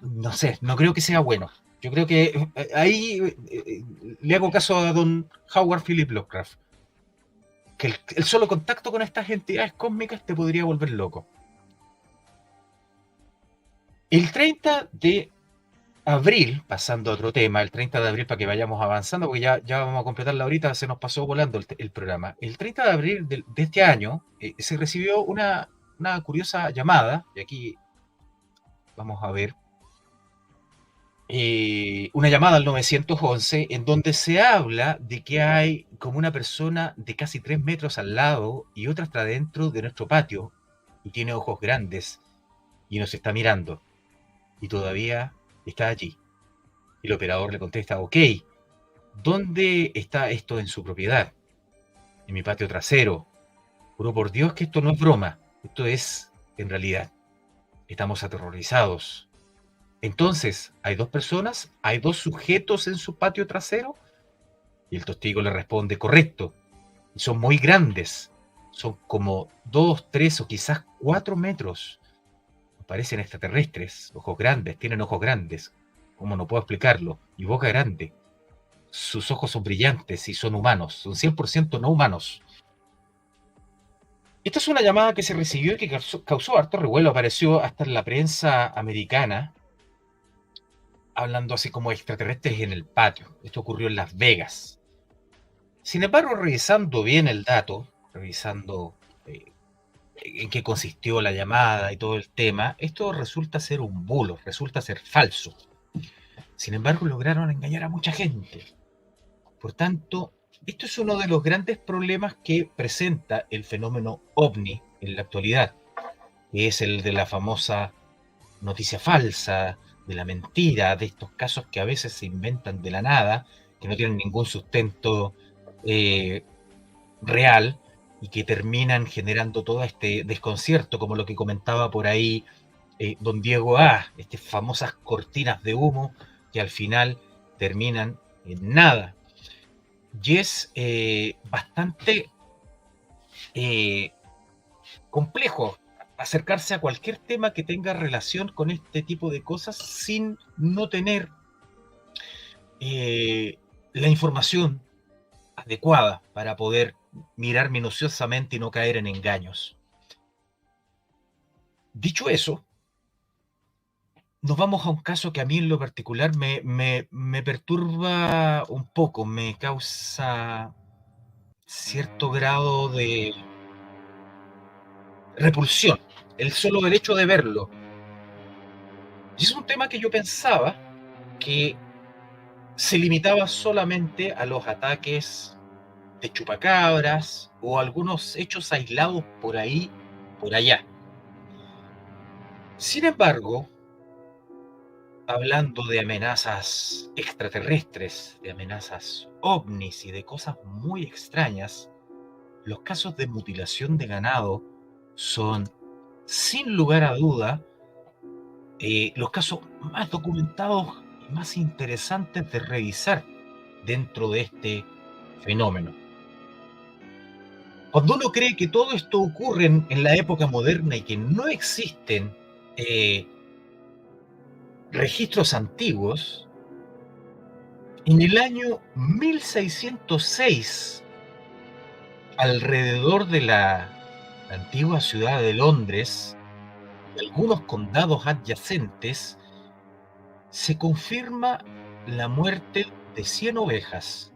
no sé, no creo que sea bueno. Yo creo que ahí le hago caso a don Howard Philip Lovecraft, que el solo contacto con estas entidades cósmicas te podría volver loco. El 30 de abril, pasando a otro tema, el 30 de abril para que vayamos avanzando, porque ya vamos a completarla ahorita, se nos pasó volando el programa. El 30 de abril de este año se recibió una curiosa llamada, y aquí vamos a ver, una llamada al 911 en donde se habla de que hay como una persona de casi 3 metros al lado y otra está dentro de nuestro patio y tiene ojos grandes y nos está mirando y todavía está allí. Y el operador le contesta, ok, ¿dónde está esto en su propiedad? En mi patio trasero. Juro por Dios que esto no es broma, esto es en realidad. Estamos aterrorizados. Entonces, ¿hay dos personas? ¿Hay dos sujetos en su patio trasero? Y el testigo le responde, correcto. Y son muy grandes. Son como 2, 3 o quizás 4 metros. Parecen extraterrestres, ojos grandes, tienen ojos grandes. ¿Cómo no puedo explicarlo? Y boca grande. Sus ojos son brillantes y son humanos, son 100% no humanos. Esta es una llamada que se recibió y que causó harto revuelo, apareció hasta en la prensa americana, hablando así como extraterrestres en el patio. Esto ocurrió en Las Vegas. Sin embargo, revisando bien el dato, revisando en qué consistió la llamada y todo el tema, esto resulta ser un bulo, resulta ser falso. Sin embargo, lograron engañar a mucha gente. Por tanto, esto es uno de los grandes problemas que presenta el fenómeno ovni en la actualidad, que es el de la famosa noticia falsa, de la mentira, de estos casos que a veces se inventan de la nada, que no tienen ningún sustento real y que terminan generando todo este desconcierto, como lo que comentaba por ahí don Diego A., estas famosas cortinas de humo que al final terminan en nada. Y es bastante complejo acercarse a cualquier tema que tenga relación con este tipo de cosas sin no tener la información adecuada para poder mirar minuciosamente y no caer en engaños. Dicho eso, nos vamos a un caso que a mí en lo particular me perturba un poco, me causa cierto grado de repulsión, el solo hecho de verlo. Y es un tema que yo pensaba que se limitaba solamente a los ataques de chupacabras o algunos hechos aislados por ahí, por allá. Sin embargo, hablando de amenazas extraterrestres, de amenazas ovnis y de cosas muy extrañas, los casos de mutilación de ganado son, sin lugar a duda, los casos más documentados y más interesantes de revisar dentro de este fenómeno. Cuando uno cree que todo esto ocurre en la época moderna y que no existen eh, registros antiguos, en el año 1606, alrededor de la antigua ciudad de Londres y algunos condados adyacentes, se confirma la muerte de 100 ovejas.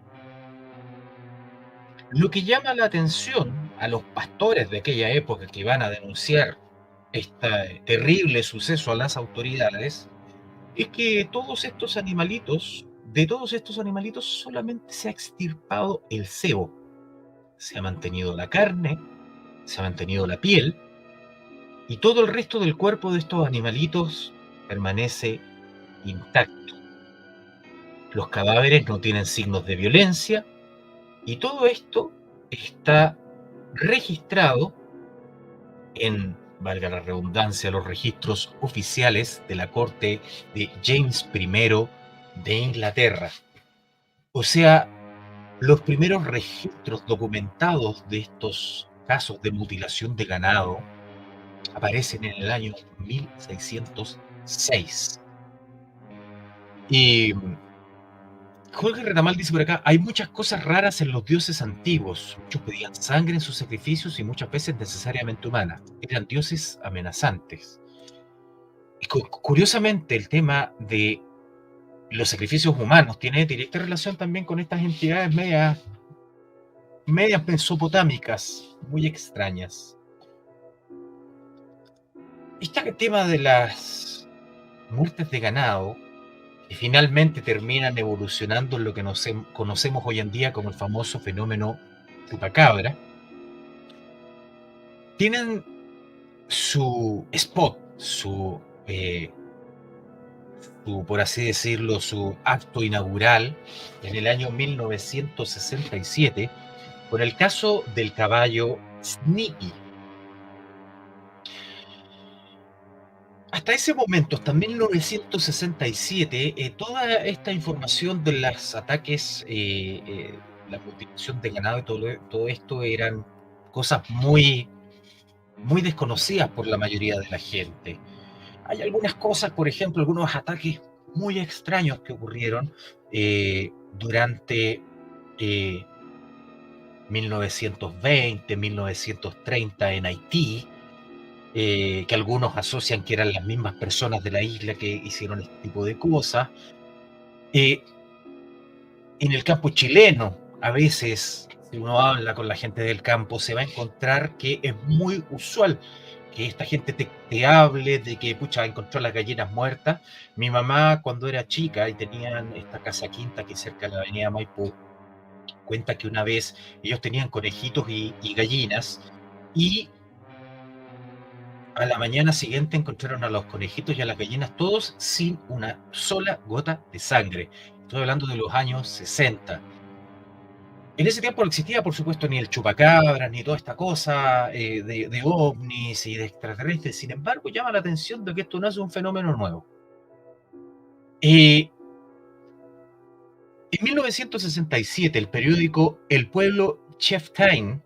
Lo que llama la atención a los pastores de aquella época que van a denunciar este terrible suceso a las autoridades es que de todos estos animalitos solamente se ha extirpado el sebo. Se ha mantenido la carne, se ha mantenido la piel y todo el resto del cuerpo de estos animalitos permanece intacto. Los cadáveres no tienen signos de violencia y todo esto está registrado en, valga la redundancia, los registros oficiales de la corte de James I de Inglaterra. O sea, los primeros registros documentados de estos casos de mutilación de ganado aparecen en el año 1606. Y Jorge Retamal dice por acá, hay muchas cosas raras en los dioses antiguos. Muchos pedían sangre en sus sacrificios y muchas veces necesariamente humanas. Eran dioses amenazantes. Y curiosamente, el tema de los sacrificios humanos tiene directa relación también con estas entidades medias mesopotámicas, muy extrañas. Este tema de las muertes de ganado, que finalmente terminan evolucionando en lo que conocemos hoy en día como el famoso fenómeno chupacabra, tienen su spot, por así decirlo, su acto inaugural en el año 1967, con el caso del caballo Sneaky. Hasta ese momento, hasta 1967, toda esta información de los ataques, la mutilación de ganado y todo esto eran cosas muy desconocidas por la mayoría de la gente. Hay algunas cosas, por ejemplo, algunos ataques muy extraños que ocurrieron durante 1920, 1930 en Haití, que algunos asocian que eran las mismas personas de la isla que hicieron este tipo de cosas. Eh, en el campo chileno, a veces, si uno habla con la gente del campo, se va a encontrar que es muy usual que esta gente te hable de que, pucha, encontró las gallinas muertas. Mi mamá, cuando era chica y tenían esta casa quinta que cerca de la avenida Maipú, cuenta que una vez ellos tenían conejitos y gallinas y a la mañana siguiente encontraron a los conejitos y a las gallinas todos sin una sola gota de sangre. Estoy hablando de los años 60. En ese tiempo no existía, por supuesto, ni el chupacabras, ni toda esta cosa de ovnis y de extraterrestres. Sin embargo, llama la atención de que esto no es un fenómeno nuevo. En 1967, el periódico El Pueblo Chieftain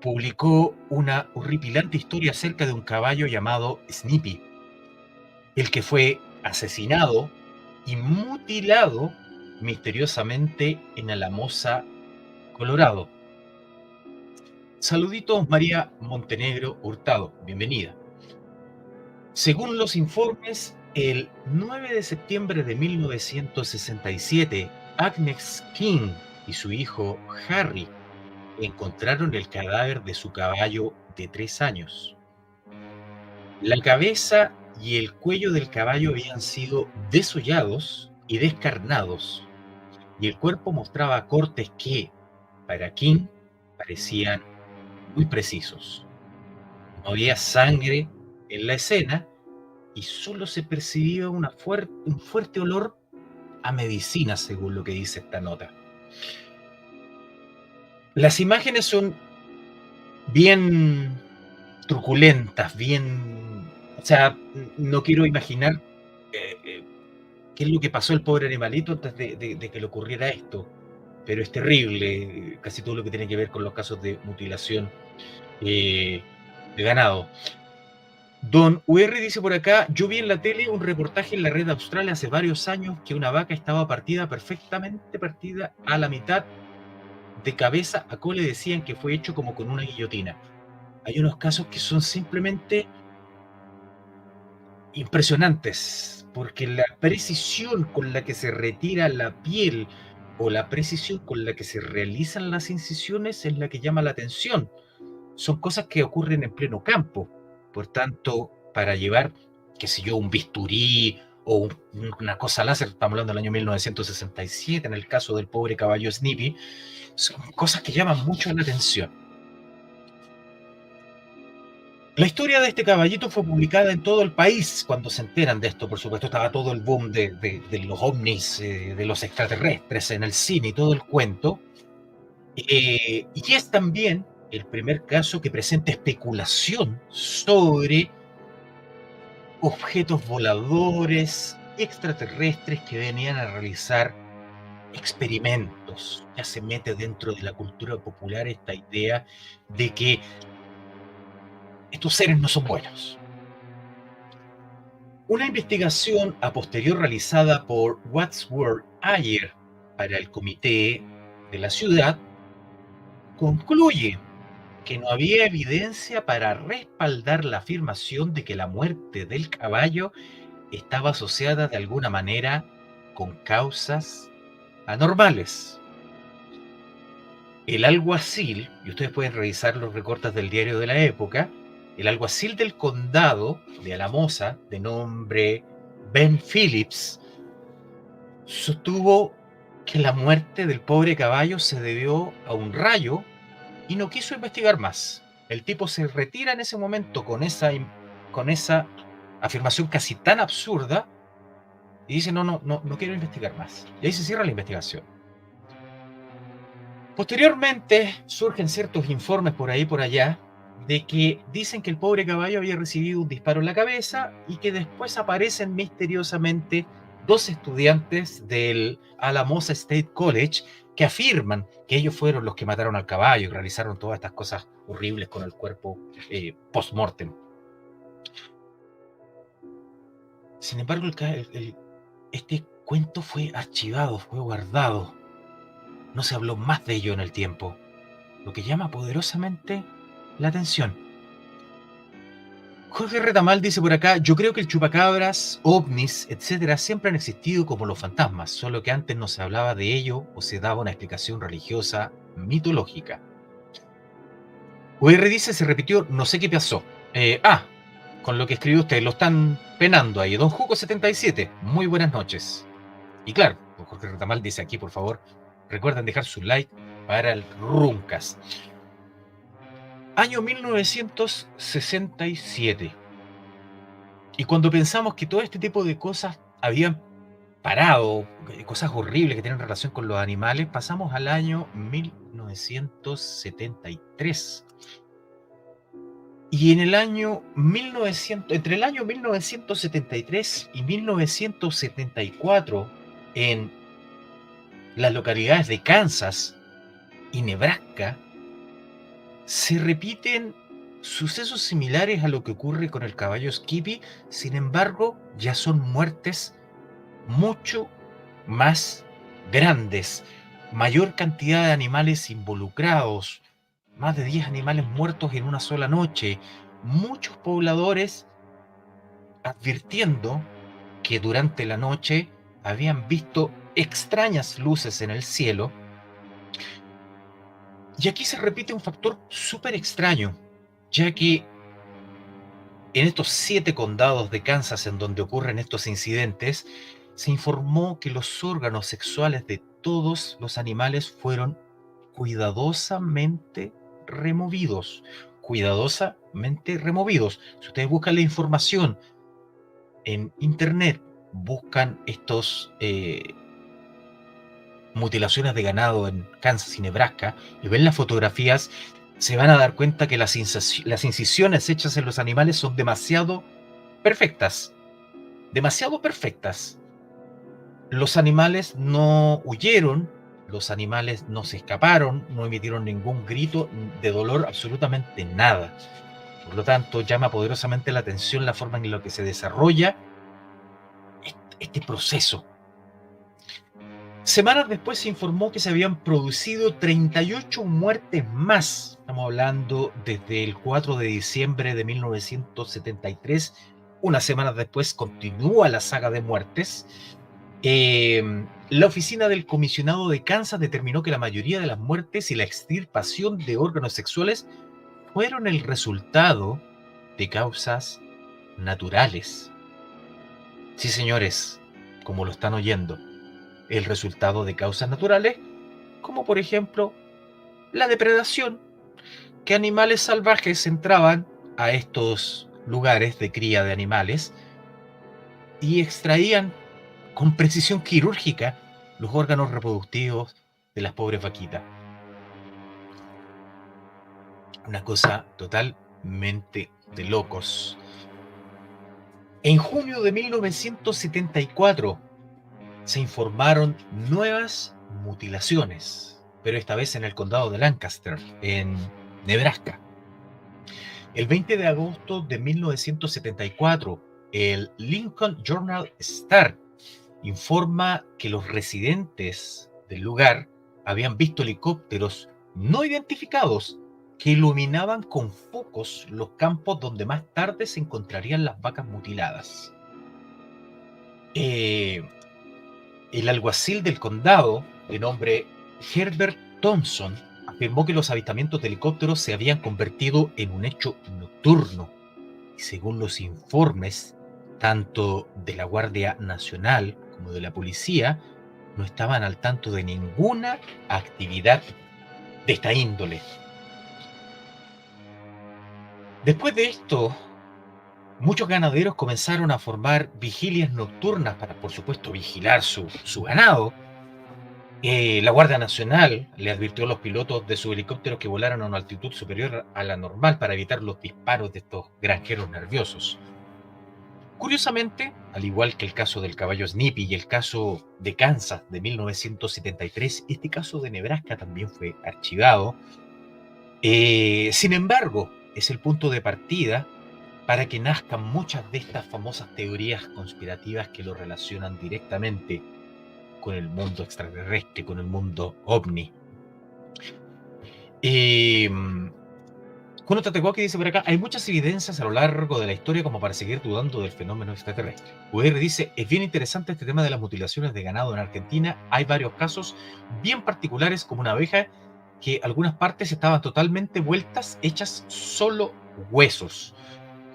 publicó una horripilante historia acerca de un caballo llamado Snippy, el que fue asesinado y mutilado misteriosamente en Alamosa, Colorado. Saluditos, María Montenegro Hurtado, bienvenida. Según los informes, el 9 de septiembre de 1967, Agnes King y su hijo Harry encontraron el cadáver de su caballo de 3 años. La cabeza y el cuello del caballo habían sido desollados y descarnados, y el cuerpo mostraba cortes que, para King, parecían muy precisos. No había sangre en la escena y solo se percibía un fuerte olor a medicina, según lo que dice esta nota. Las imágenes son bien truculentas, bien... O sea, no quiero imaginar qué es lo que pasó al pobre animalito antes de que le ocurriera esto, pero es terrible, casi todo lo que tiene que ver con los casos de mutilación eh, de ganado. Don UR dice por acá, yo vi en la tele un reportaje en la red austral hace varios años que una vaca estaba partida, perfectamente partida a la mitad, de cabeza a cola, decían que fue hecho como con una guillotina. Hay unos casos que son simplemente impresionantes, porque la precisión con la que se retira la piel o la precisión con la que se realizan las incisiones es la que llama la atención. Son cosas que ocurren en pleno campo. Por tanto, para llevar, qué sé yo, un bisturí o una cosa láser, estamos hablando del año 1967, en el caso del pobre caballo Snippy, son cosas que llaman mucho la atención. La historia de este caballito fue publicada en todo el país cuando se enteran de esto. Por supuesto, estaba todo el boom de los ovnis, de los extraterrestres en el cine y todo el cuento. Y es también el primer caso que presenta especulación sobre objetos voladores y extraterrestres que venían a realizar experimentos. Ya se mete dentro de la cultura popular esta idea de que estos seres no son buenos. Una investigación a posterior realizada por Wadsworth Ayer para el comité de la ciudad concluye que no había evidencia para respaldar la afirmación de que la muerte del caballo estaba asociada de alguna manera con causas anormales. El alguacil, y ustedes pueden revisar los recortes del diario de la época, el alguacil del condado de Alamosa, de nombre Ben Phillips, sostuvo que la muerte del pobre caballo se debió a un rayo y no quiso investigar más. El tipo se retira en ese momento con esa afirmación casi tan absurda y dice, no quiero investigar más. Y ahí se cierra la investigación. Posteriormente surgen ciertos informes por ahí por allá de que dicen que el pobre caballo había recibido un disparo en la cabeza y que después aparecen misteriosamente dos estudiantes del Alamosa State College que afirman que ellos fueron los que mataron al caballo y realizaron todas estas cosas horribles con el cuerpo post-mortem. Sin embargo, este cuento fue archivado, fue guardado. No se habló más de ello en el tiempo, lo que llama poderosamente la atención. Jorge Retamal dice por acá, yo creo que el chupacabras, ovnis, etcétera, siempre han existido como los fantasmas, solo que antes no se hablaba de ello o se daba una explicación religiosa mitológica. UR dice, se repitió, no sé qué pasó. Con lo que escribió usted, lo están penando ahí. Don Juco 77, muy buenas noches. Y claro, don Jorge Retamal dice aquí, por favor, recuerden dejar su like para el Runcas. Año 1967. Y cuando pensamos que todo este tipo de cosas habían parado, cosas horribles que tienen relación con los animales, pasamos al año 1973. Y en el año 1900, entre el año 1973 y 1974, en las localidades de Kansas y Nebraska, se repiten sucesos similares a lo que ocurre con el caballo Skippy, sin embargo, ya son muertes mucho más grandes, mayor cantidad de animales involucrados, más de 10 animales muertos en una sola noche, muchos pobladores advirtiendo que durante la noche habían visto extrañas luces en el cielo. Y aquí se repite un factor súper extraño, ya que en estos 7 condados de Kansas en donde ocurren estos incidentes, se informó que los órganos sexuales de todos los animales fueron cuidadosamente removidos. Cuidadosamente removidos. Si ustedes buscan la información en internet buscan estos mutilaciones de ganado en Kansas y Nebraska y ven las fotografías, se van a dar cuenta que las incisiones hechas en los animales son demasiado perfectas. Demasiado perfectas. Los animales no huyeron, los animales no se escaparon, no emitieron ningún grito de dolor, absolutamente nada. Por lo tanto, llama poderosamente la atención la forma en la que se desarrolla este proceso. Semanas después se informó que se habían producido 38 muertes más. Estamos hablando desde el 4 de diciembre de 1973. Unas semanas después continúa la saga de muertes. La oficina del comisionado de Kansas determinó que la mayoría de las muertes y la extirpación de órganos sexuales fueron el resultado de causas naturales. Sí, señores, como lo están oyendo, el resultado de causas naturales, como por ejemplo la depredación, que animales salvajes entraban a estos lugares de cría de animales y extraían con precisión quirúrgica los órganos reproductivos de las pobres vaquitas. Una cosa totalmente de locos. En junio de 1974 se informaron nuevas mutilaciones, pero esta vez en el condado de Lancaster, en Nebraska. El 20 de agosto de 1974, el Lincoln Journal-Star informa que los residentes del lugar habían visto helicópteros no identificados que iluminaban con focos los campos donde más tarde se encontrarían las vacas mutiladas. El alguacil del condado, de nombre Herbert Thompson, afirmó que los avistamientos de helicópteros se habían convertido en un hecho nocturno. Y según los informes, tanto de la Guardia Nacional como de la policía, no estaban al tanto de ninguna actividad de esta índole. Después de esto, muchos ganaderos comenzaron a formar vigilias nocturnas para, por supuesto, vigilar su ganado. La Guardia Nacional le advirtió a los pilotos de sus helicópteros que volaran a una altitud superior a la normal para evitar los disparos de estos granjeros nerviosos. Curiosamente, al igual que el caso del caballo Snippy y el caso de Kansas de 1973, este caso de Nebraska también fue archivado. Sin embargo, es el punto de partida para que nazcan muchas de estas famosas teorías conspirativas que lo relacionan directamente con el mundo extraterrestre, con el mundo ovni. Juno Tatecoa, que dice por acá, hay muchas evidencias a lo largo de la historia como para seguir dudando del fenómeno extraterrestre. UR dice, es bien interesante este tema de las mutilaciones de ganado en Argentina. Hay varios casos bien particulares, como una abeja que algunas partes estaban totalmente vueltas, hechas solo huesos.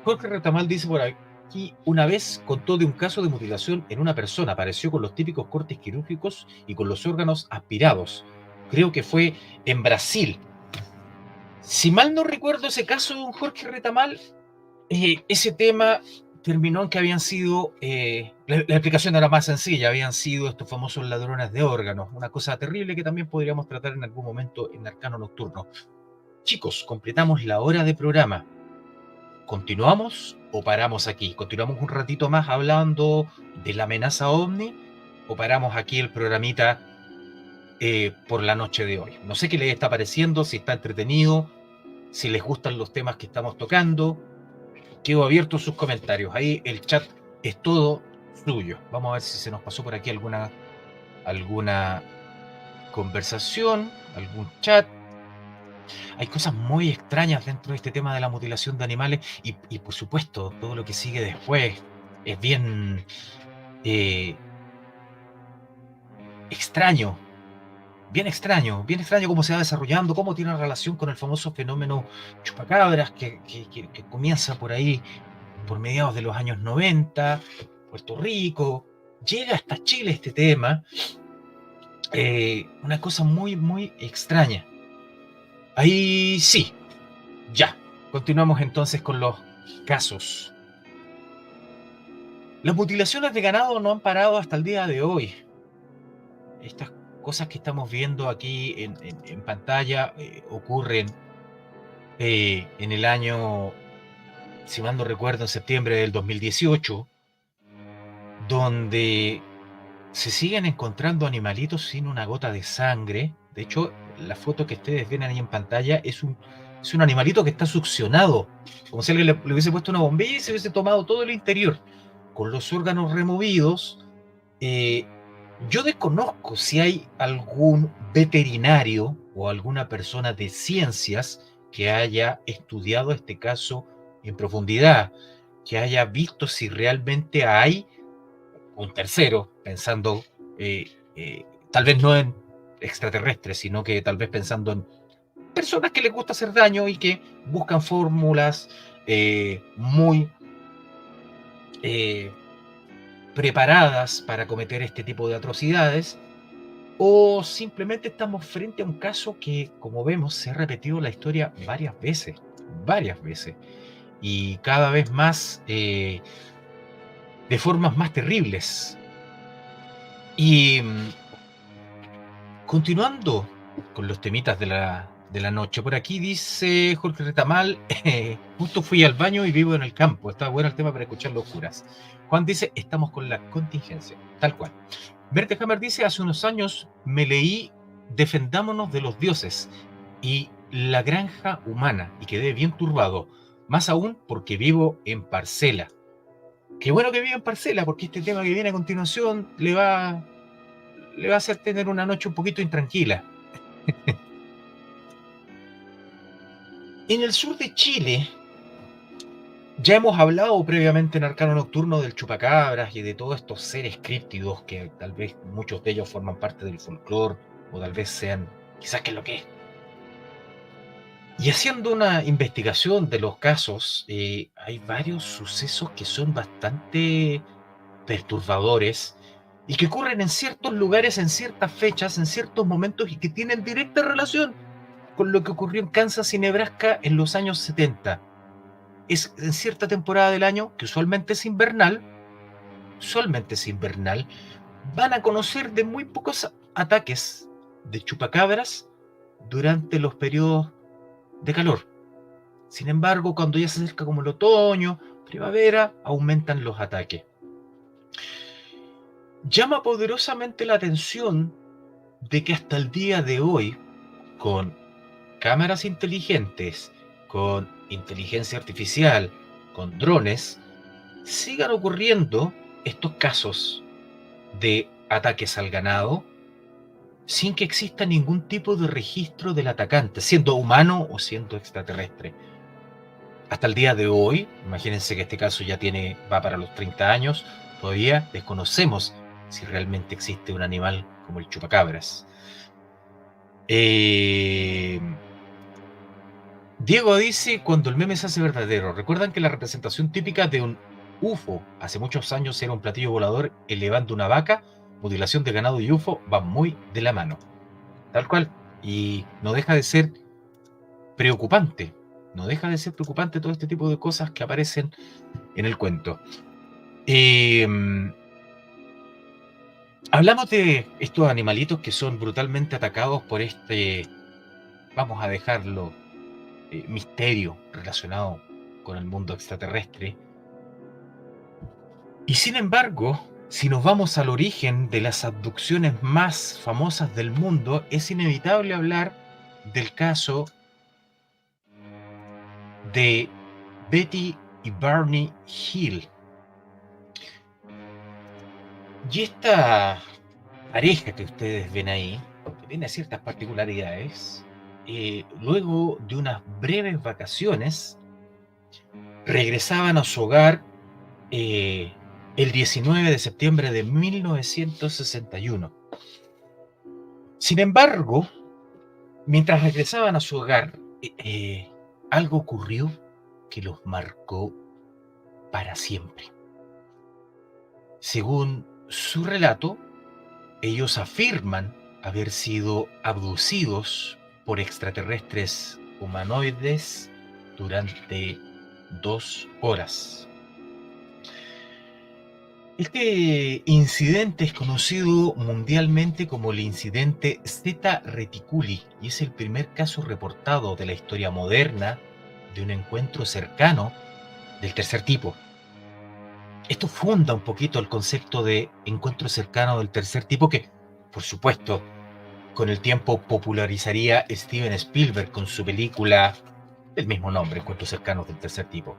Jorge Retamal dice por aquí, una vez contó de un caso de mutilación en una persona, apareció con los típicos cortes quirúrgicos y con los órganos aspirados. Creo que fue en Brasil. Si mal no recuerdo ese caso de un Jorge Retamal, ese tema terminó en que habían sido, la explicación era más sencilla, habían sido estos famosos ladrones de órganos, una cosa terrible que también podríamos tratar en algún momento en Arcano Nocturno. Chicos, completamos la hora de programa. ¿Continuamos o paramos aquí? ¿Continuamos un ratito más hablando de la amenaza ovni o paramos aquí el programita por la noche de hoy? No sé qué les está pareciendo, si está entretenido, si les gustan los temas que estamos tocando. Quedo abierto a sus comentarios. Ahí el chat es todo suyo. Vamos a ver si se nos pasó por aquí alguna conversación, algún chat. Hay cosas muy extrañas dentro de este tema de la mutilación de animales y por supuesto todo lo que sigue después es bien extraño. Bien extraño cómo se va desarrollando, cómo tiene relación con el famoso fenómeno chupacabras que comienza por ahí, por mediados de los años 90, Puerto Rico, llega hasta Chile este tema, una cosa muy, muy extraña. Ahí sí, ya, continuamos entonces con los casos. Las mutilaciones de ganado no han parado hasta el día de hoy. Estas cosas que estamos viendo aquí en pantalla ocurren en el año, si mal no recuerdo, en septiembre del 2018, donde se siguen encontrando animalitos sin una gota de sangre. De hecho, la foto que ustedes ven ahí en pantalla es un animalito que está succionado, como si alguien le hubiese puesto una bombilla y se hubiese tomado todo el interior, con los órganos removidos. Yo desconozco si hay algún veterinario o alguna persona de ciencias que haya estudiado este caso en profundidad, que haya visto si realmente hay un tercero, pensando tal vez no en extraterrestres, sino que tal vez pensando en personas que les gusta hacer daño y que buscan fórmulas muy preparadas para cometer este tipo de atrocidades, o simplemente estamos frente a un caso que, como vemos, se ha repetido la historia varias veces, y cada vez más de formas más terribles. Y continuando con los temitas de la noche, por aquí dice Jorge Retamal, justo fui al baño y vivo en el campo, está bueno el tema para escuchar locuras. Juan dice, estamos con la contingencia, tal cual. Bertie Hammer dice, hace unos años me leí Defendámonos de los dioses y La granja humana y quedé bien turbado, más aún porque vivo en parcela. Qué bueno que vive en parcela, porque este tema que viene a continuación le va a hacer tener una noche un poquito intranquila. En el sur de Chile, ya hemos hablado previamente en Arcano Nocturno del chupacabras y de todos estos seres críptidos que tal vez muchos de ellos forman parte del folclore o tal vez sean, quizás qué es lo que es. Y haciendo una investigación de los casos, hay varios sucesos que son bastante perturbadores y que ocurren en ciertos lugares, en ciertas fechas, en ciertos momentos y que tienen directa relación con lo que ocurrió en Kansas y Nebraska en los años 70. Es en cierta temporada del año, que usualmente es invernal, van a conocer de muy pocos ataques de chupacabras durante los periodos de calor. Sin embargo, cuando ya se acerca como el otoño, primavera, aumentan los ataques. Llama poderosamente la atención de que hasta el día de hoy, con cámaras inteligentes, con inteligencia artificial, con drones, sigan ocurriendo estos casos de ataques al ganado sin que exista ningún tipo de registro del atacante, siendo humano o siendo extraterrestre. Hasta el día de hoy, imagínense que este caso ya va para los 30 años, todavía desconocemos si realmente existe un animal como el chupacabras. Diego dice, cuando el meme se hace verdadero, ¿recuerdan que la representación típica de un UFO hace muchos años era un platillo volador elevando una vaca? Mutilación de ganado y UFO van muy de la mano. Tal cual. Y no deja de ser preocupante. No deja de ser preocupante todo este tipo de cosas que aparecen en el cuento. Hablamos de estos animalitos que son brutalmente atacados por este, vamos a dejarlo, misterio relacionado con el mundo extraterrestre. Y sin embargo, si nos vamos al origen de las abducciones más famosas del mundo, es inevitable hablar del caso de Betty y Barney Hill. Y esta pareja que ustedes ven ahí, que tiene ciertas particularidades, luego de unas breves vacaciones, regresaban a su hogar el 19 de septiembre de 1961. Sin embargo, mientras regresaban a su hogar, algo ocurrió que los marcó para siempre. Según su relato, ellos afirman haber sido abducidos por extraterrestres humanoides durante 2 horas. Este incidente es conocido mundialmente como el incidente Zeta Reticuli y es el primer caso reportado de la historia moderna de un encuentro cercano del tercer tipo. Esto funda un poquito el concepto de encuentro cercano del tercer tipo que, por supuesto, con el tiempo popularizaría Steven Spielberg con su película del mismo nombre, Encuentros cercanos del tercer tipo.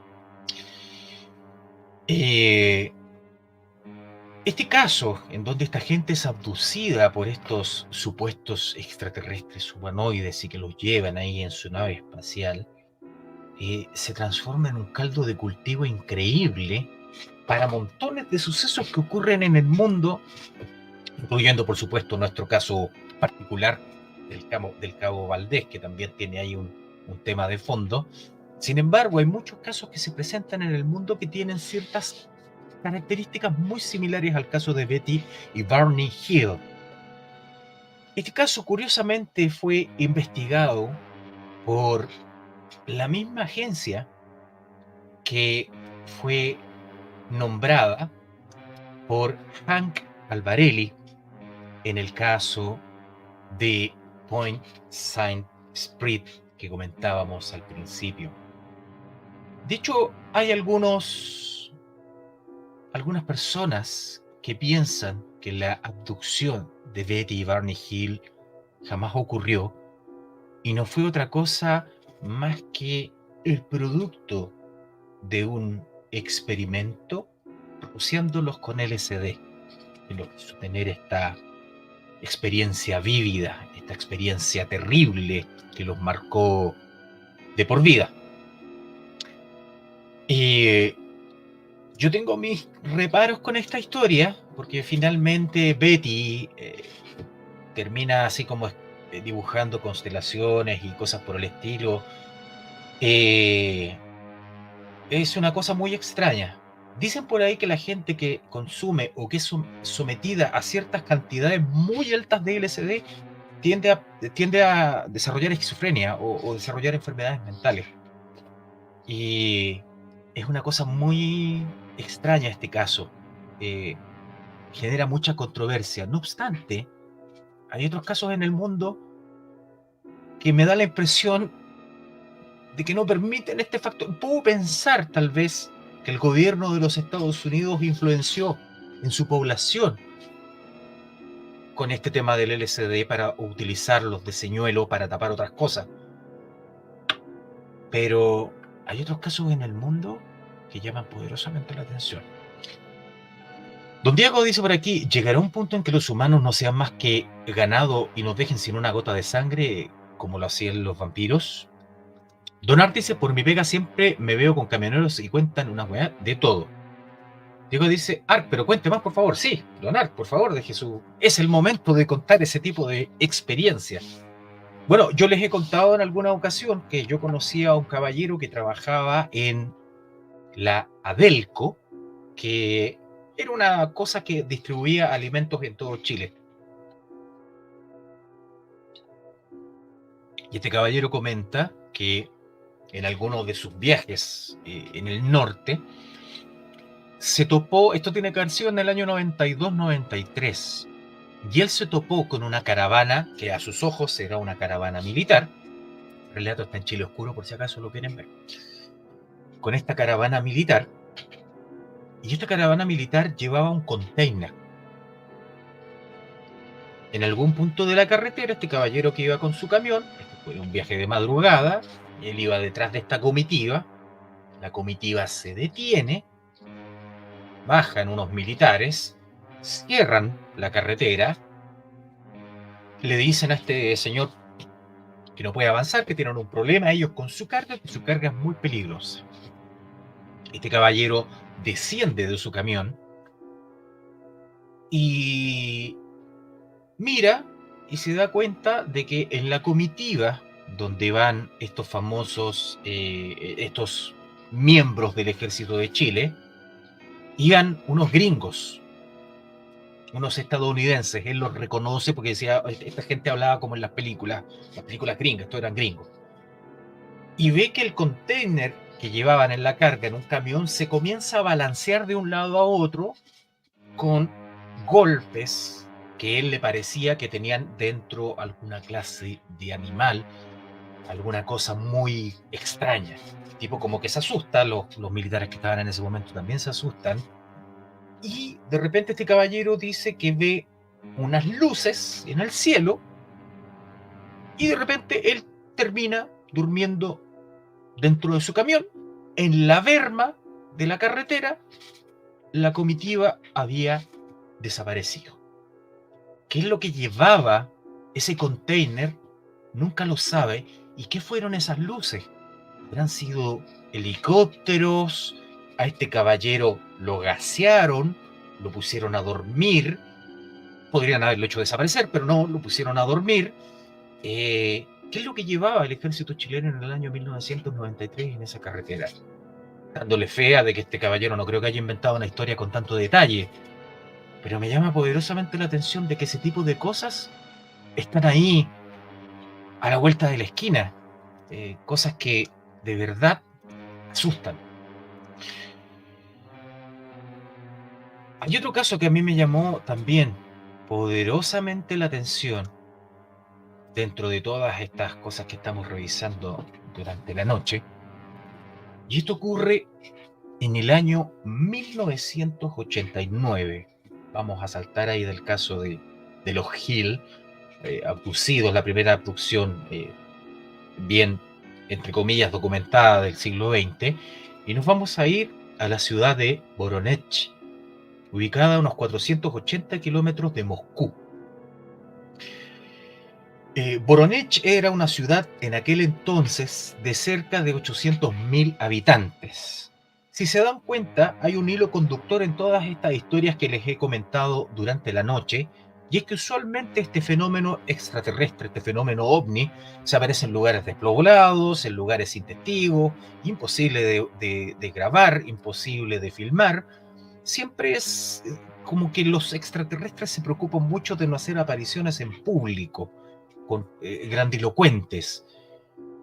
Este caso, en donde esta gente es abducida por estos supuestos extraterrestres humanoides y que los llevan ahí en su nave espacial, se transforma en un caldo de cultivo increíble para montones de sucesos que ocurren en el mundo, incluyendo, por supuesto, nuestro caso particular del Cabo Valdés, que también tiene ahí un tema de fondo. Sin embargo, hay muchos casos que se presentan en el mundo que tienen ciertas características muy similares al caso de Betty y Barney Hill. Este caso, curiosamente, fue investigado por la misma agencia que fue nombrada por Hank Albarelli en el caso de Point Saint Sprit que comentábamos al principio. De hecho, hay algunas personas que piensan que la abducción de Betty y Barney Hill jamás ocurrió y no fue otra cosa más que el producto de un experimento rociándolos con LSD, que los hizo tener esta experiencia vívida, esta experiencia terrible que los marcó de por vida. Yo tengo mis reparos con esta historia, porque finalmente Betty termina así como dibujando constelaciones y cosas por el estilo. Es una cosa muy extraña. Dicen por ahí que la gente que consume o que es sometida a ciertas cantidades muy altas de LSD tiende a desarrollar esquizofrenia o desarrollar enfermedades mentales. Y es una cosa muy extraña este caso. Genera mucha controversia. No obstante, hay otros casos en el mundo que me da la impresión de que no permiten este factor. Puedo pensar tal vez que el gobierno de los Estados Unidos influenció en su población con este tema del LSD para utilizarlos de señuelo para tapar otras cosas. Pero hay otros casos en el mundo que llaman poderosamente la atención. Don Diego dice por aquí, ¿llegará un punto en que los humanos no sean más que ganado y nos dejen sin una gota de sangre como lo hacían los vampiros? Don Art dice, por mi pega siempre me veo con camioneros y cuentan una weá de todo. Diego dice, Art, pero cuente más, por favor. Sí, Don Art, por favor, deje su... Es el momento de contar ese tipo de experiencias. Bueno, yo les he contado en alguna ocasión que yo conocía a un caballero que trabajaba en la Adelco, que era una cosa que distribuía alimentos en todo Chile. Y este caballero comenta que en alguno de sus viajes en el norte, se topó, esto tiene que haber sido en el año 92-93, y él se topó con una caravana que a sus ojos era una caravana militar. El relato está en Chile Oscuro por si acaso lo quieren ver. Con esta caravana militar, y esta caravana militar llevaba un container. En algún punto de la carretera, este caballero que iba con su camión, este fue un viaje de madrugada, y él iba detrás de esta comitiva, la comitiva se detiene, bajan unos militares, cierran la carretera, le dicen a este señor que no puede avanzar, que tienen un problema ellos con su carga, que su carga es muy peligrosa. Este caballero desciende de su camión y mira y se da cuenta de que en la comitiva donde van estos famosos, estos miembros del ejército de Chile, iban unos gringos, unos estadounidenses. Él los reconoce porque decía, esta gente hablaba como en las películas gringas, estos eran gringos. Y ve que el container que llevaban en la carga en un camión se comienza a balancear de un lado a otro con golpes que él le parecía que tenían dentro alguna clase de animal, alguna cosa muy extraña. Tipo como que se asusta, los militares que estaban en ese momento también se asustan, y de repente este caballero dice que ve unas luces en el cielo, y de repente él termina durmiendo dentro de su camión, en la berma de la carretera. La comitiva había desaparecido. ¿Qué es lo que llevaba ese container? Nunca lo sabe. ¿Y qué fueron esas luces? ¿Habrán sido helicópteros? A este caballero lo gasearon, lo pusieron a dormir. Podrían haberlo hecho desaparecer, pero no, lo pusieron a dormir. ¿Qué es lo que llevaba el ejército chileno en el año 1993 en esa carretera? Dándole fe a de que este caballero no creo que haya inventado una historia con tanto detalle, pero me llama poderosamente la atención de que ese tipo de cosas están ahí a la vuelta de la esquina. Cosas que de verdad asustan. Hay otro caso que a mí me llamó también poderosamente la atención dentro de todas estas cosas que estamos revisando durante la noche. Y esto ocurre en el año 1989. Vamos a saltar ahí del caso de los Hill, abducidos, la primera abducción bien, entre comillas, documentada del siglo XX, y nos vamos a ir a la ciudad de Voronezh, ubicada a unos 480 kilómetros de Moscú. Voronezh era una ciudad en aquel entonces de cerca de 800.000 habitantes. Si se dan cuenta, hay un hilo conductor en todas estas historias que les he comentado durante la noche, y es que usualmente este fenómeno extraterrestre, este fenómeno ovni, se aparece en lugares despoblados, en lugares sin testigos, imposible de grabar, imposible de filmar. Siempre es como que los extraterrestres se preocupan mucho de no hacer apariciones en público, grandilocuentes.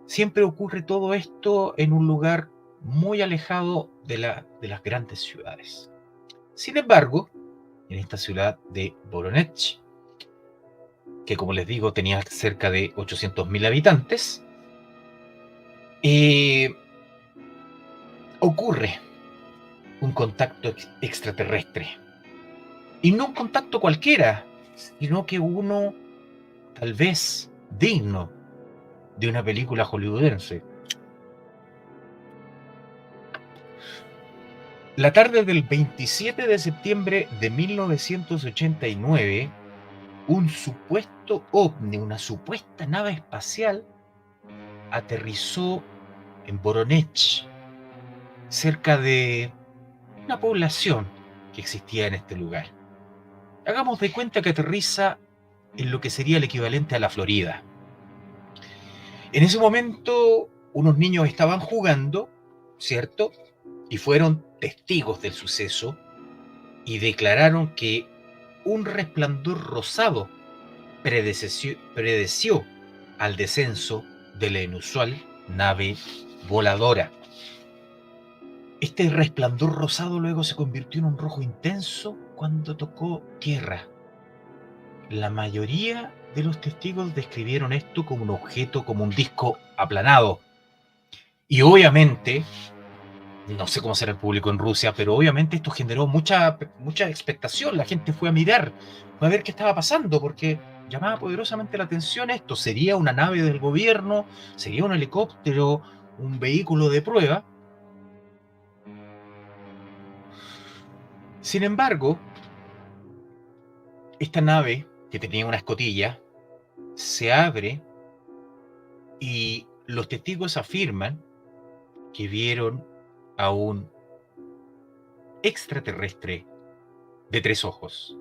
Siempre ocurre todo esto en un lugar muy alejado de las grandes ciudades. Sin embargo, en esta ciudad de Voronezh, que como les digo tenía cerca de 800.000 habitantes, ocurre un contacto extraterrestre. Y no un contacto cualquiera, sino que uno tal vez digno de una película hollywoodense. La tarde del 27 de septiembre de 1989, un supuesto ovni, una supuesta nave espacial, aterrizó en Voronezh, cerca de una población que existía en este lugar. Hagamos de cuenta que aterriza en lo que sería el equivalente a la Florida. En ese momento, unos niños estaban jugando, ¿cierto? Y fueron testigos del suceso y declararon que un resplandor rosado predeció al descenso de la inusual nave voladora. Este resplandor rosado luego se convirtió en un rojo intenso cuando tocó tierra. La mayoría de los testigos describieron esto como un objeto, como un disco aplanado. Y obviamente, no sé cómo será el público en Rusia, pero obviamente esto generó mucha expectación. La gente fue a mirar, fue a ver qué estaba pasando, porque llamaba poderosamente la atención esto. ¿Sería una nave del gobierno? ¿Sería un helicóptero? ¿Un vehículo de prueba? Sin embargo, esta nave, que tenía una escotilla, se abre y los testigos afirman que vieron a un extraterrestre de 3 ojos,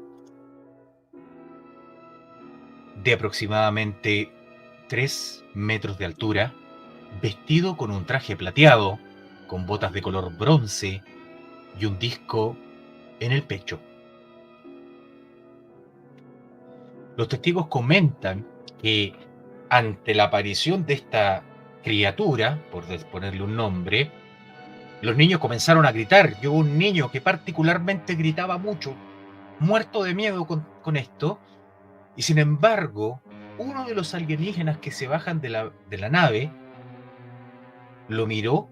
de aproximadamente 3 metros de altura, vestido con un traje plateado, con botas de color bronce y un disco en el pecho. Los testigos comentan que ante la aparición de esta criatura, por ponerle un nombre, los niños comenzaron a gritar. Yo un niño que particularmente gritaba mucho, muerto de miedo con esto, y sin embargo, uno de los alienígenas que se bajan de la nave lo miró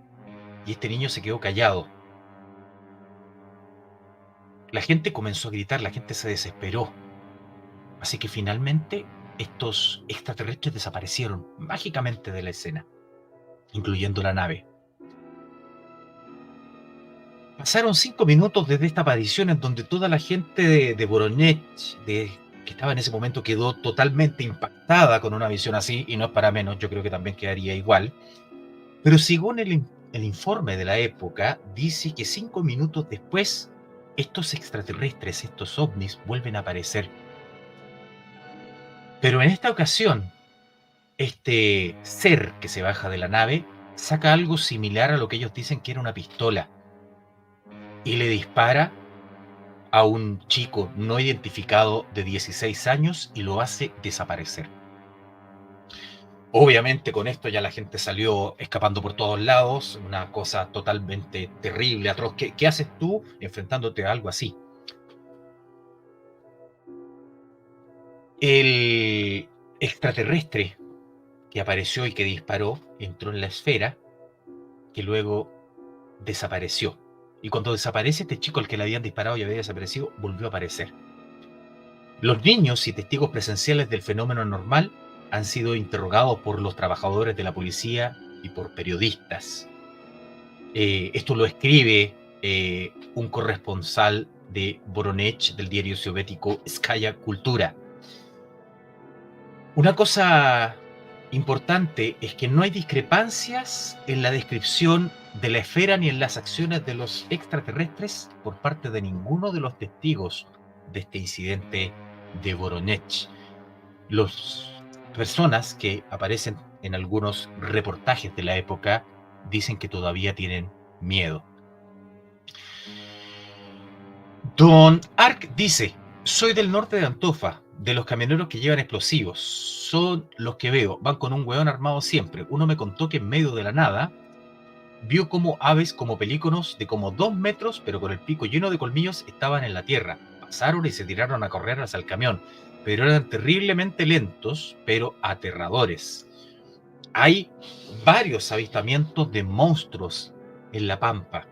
y este niño se quedó callado. La gente comenzó a gritar, la gente se desesperó. Así que finalmente estos extraterrestres desaparecieron mágicamente de la escena, incluyendo la nave. Pasaron 5 minutos desde esta aparición en donde toda la gente de Voronezh, que estaba en ese momento, quedó totalmente impactada con una visión así, y no es para menos, yo creo que también quedaría igual. Pero según el informe de la época, dice que 5 minutos después, estos extraterrestres, estos ovnis, vuelven a aparecer. Pero en esta ocasión, este ser que se baja de la nave saca algo similar a lo que ellos dicen que era una pistola y le dispara a un chico no identificado de 16 años y lo hace desaparecer. Obviamente con esto ya la gente salió escapando por todos lados, una cosa totalmente terrible, atroz. ¿Qué haces tú enfrentándote a algo así? El extraterrestre que apareció y que disparó entró en la esfera, que luego desapareció. Y cuando desaparece este chico al que le habían disparado y había desaparecido, volvió a aparecer. Los niños y testigos presenciales del fenómeno normal han sido interrogados por los trabajadores de la policía y por periodistas. Esto lo escribe un corresponsal de Voronezh del diario soviético Skaya Kultura. Una cosa importante es que no hay discrepancias en la descripción de la esfera ni en las acciones de los extraterrestres por parte de ninguno de los testigos de este incidente de Voronezh. Las personas que aparecen en algunos reportajes de la época dicen que todavía tienen miedo. Don Ark dice: soy del norte de Antofa, de los camioneros que llevan explosivos. Son los que veo, van con un hueón armado siempre. Uno me contó que en medio de la nada vio como aves como pelícanos de como 2 metros, pero con el pico lleno de colmillos, estaban en la tierra. Pasaron y se tiraron a correr hacia el camión, pero eran terriblemente lentos, pero aterradores. Hay varios avistamientos de monstruos en la pampa.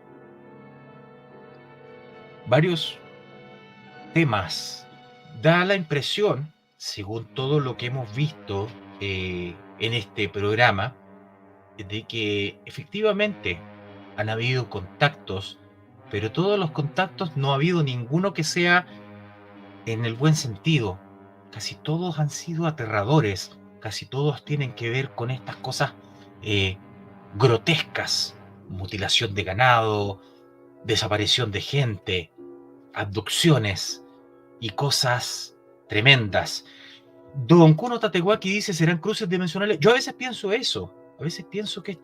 Varios temas. Da la impresión, según todo lo que hemos visto en este programa, de que efectivamente han habido contactos, pero todos los contactos no ha habido ninguno que sea en el buen sentido. Casi todos han sido aterradores, casi todos tienen que ver con estas cosas grotescas: mutilación de ganado, desaparición de gente, abducciones y cosas tremendas. Don Kuno Tatewaki dice: ¿serán cruces dimensionales? Yo a veces pienso eso. A veces pienso que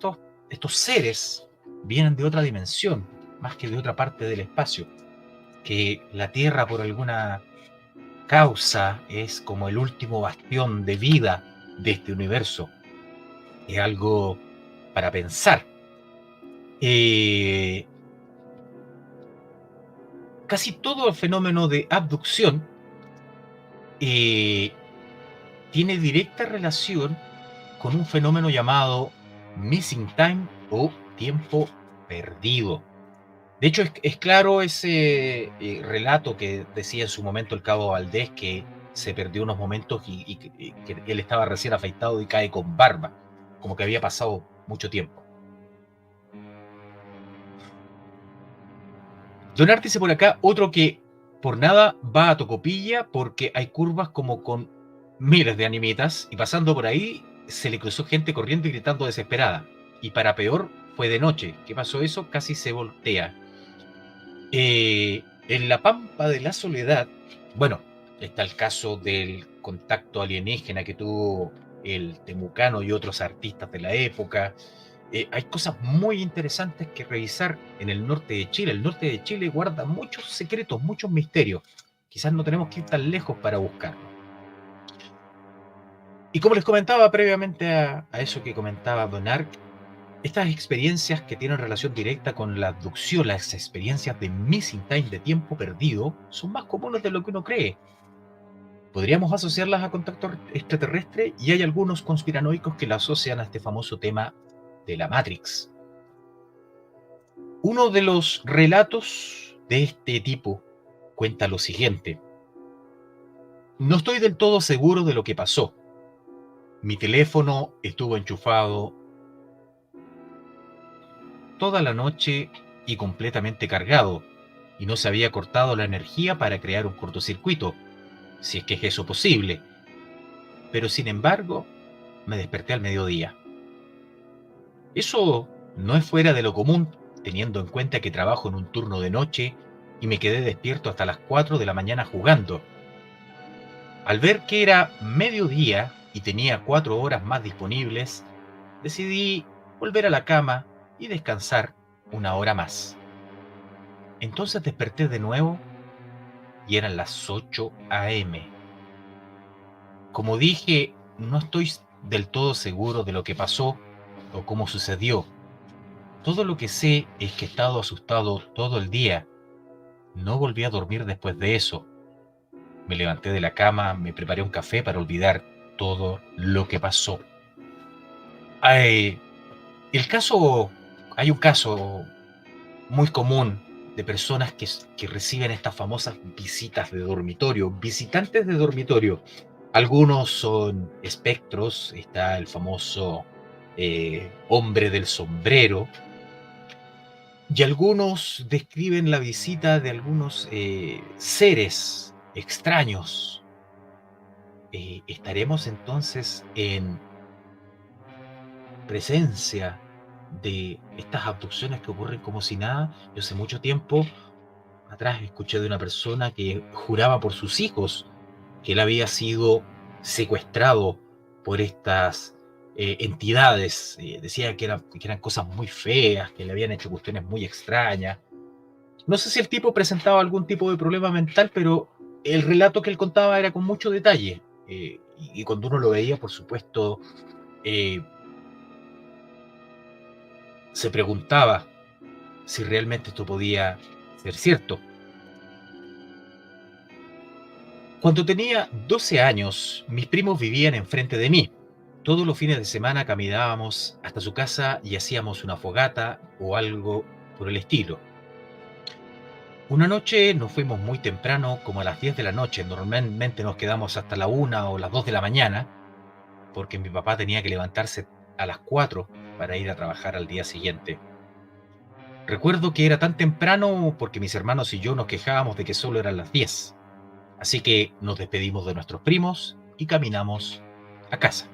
estos seres vienen de otra dimensión, más que de otra parte del espacio. Que la Tierra, por alguna causa, es como el último bastión de vida de este universo. Es algo para pensar. Casi todo el fenómeno de abducción tiene directa relación con un fenómeno llamado missing time o tiempo perdido. De hecho, es claro ese relato que decía en su momento el cabo Valdés, que se perdió unos momentos y que él estaba recién afeitado y cae con barba, como que había pasado mucho tiempo. Don Art dice por acá: otro que por nada va a Tocopilla porque hay curvas como con miles de animitas y pasando por ahí se le cruzó gente corriendo y gritando desesperada. Y para peor, fue de noche. ¿Qué pasó eso? Casi se voltea. En la Pampa de la Soledad, bueno, está el caso del contacto alienígena que tuvo el Temucano y otros artistas de la época. Hay cosas muy interesantes que revisar en el norte de Chile. El norte de Chile guarda muchos secretos, muchos misterios. Quizás no tenemos que ir tan lejos para buscarlo. Y como les comentaba previamente a eso que comentaba Don Ark, Estas experiencias que tienen relación directa con la abducción, las experiencias de missing time, de tiempo perdido, son más comunes de lo que uno cree. Podríamos asociarlas a contacto extraterrestre y hay algunos conspiranoicos que la asocian a este famoso tema de la Matrix. Uno de los relatos de este tipo cuenta lo siguiente. No estoy del todo seguro de lo que pasó. Mi teléfono estuvo enchufado toda la noche y completamente cargado, y no se había cortado la energía para crear un cortocircuito, si es que es eso posible. Pero sin embargo, me desperté al mediodía. Eso no es fuera de lo común, teniendo en cuenta que trabajo en un turno de noche y me quedé despierto hasta las 4 de la mañana jugando. Al ver que era mediodía y tenía 4 horas más disponibles, decidí volver a la cama y descansar una hora más. Entonces desperté de nuevo y eran las 8 a.m. Como dije, no estoy del todo seguro de lo que pasó o cómo sucedió. Todo lo que sé es que he estado asustado todo el día. No volví a dormir después de eso. Me levanté de la cama, me preparé un café para olvidar todo lo que pasó. Hay, el caso, hay un caso muy común de personas que reciben estas famosas visitas de dormitorio, visitantes de dormitorio. Algunos son espectros, está el famoso hombre del sombrero, y algunos describen la visita de algunos seres extraños. ¿Estaremos entonces en presencia de estas abducciones que ocurren como si nada? Yo hace mucho tiempo atrás escuché de una persona que juraba por sus hijos que él había sido secuestrado por estas entidades. Decía que eran cosas muy feas, que le habían hecho cuestiones muy extrañas. No sé si el tipo presentaba algún tipo de problema mental, pero el relato que él contaba era con mucho detalle. Y cuando uno lo veía, por supuesto, eh, se preguntaba si realmente esto podía ser cierto. Cuando tenía 12 años, mis primos vivían enfrente de mí. Todos los fines de semana caminábamos hasta su casa y hacíamos una fogata o algo por el estilo. Una noche nos fuimos muy temprano, como a las 10 de la noche. Normalmente nos quedamos hasta la 1 o las 2 de la mañana, porque mi papá tenía que levantarse a las 4 para ir a trabajar al día siguiente. Recuerdo que era tan temprano porque mis hermanos y yo nos quejábamos de que solo eran las 10. Así que nos despedimos de nuestros primos y caminamos a casa.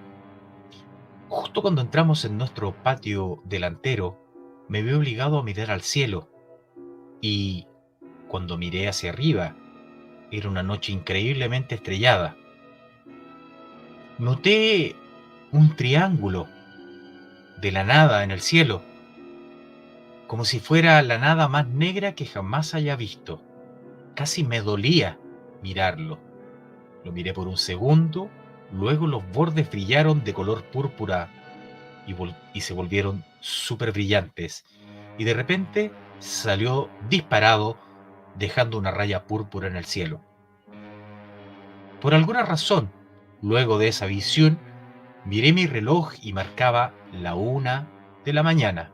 Justo cuando entramos en nuestro patio delantero, me vi obligado a mirar al cielo y cuando miré hacia arriba, era una noche increíblemente estrellada. Noté un triángulo de la nada en el cielo, como si fuera la nada más negra que jamás haya visto. Casi me dolía mirarlo. Lo miré por un segundo, luego los bordes brillaron de color púrpura y se volvieron súper brillantes. Y de repente salió disparado, dejando una raya púrpura en el cielo. Por alguna razón, luego de esa visión, miré mi reloj y marcaba la 1 de la mañana.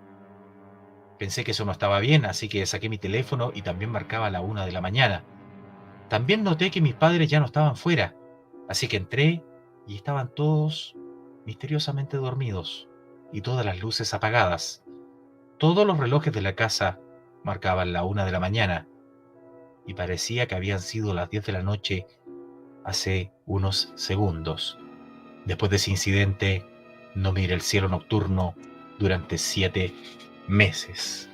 Pensé que eso no estaba bien, así que saqué mi teléfono y también marcaba la 1 de la mañana. También noté que mis padres ya no estaban fuera, así que entré y estaban todos misteriosamente dormidos y todas las luces apagadas. Todos los relojes de la casa marcaban la 1 de la mañana y parecía que habían sido las 10 de la noche hace unos segundos. Después de ese incidente, no miré el cielo nocturno durante 7 meses.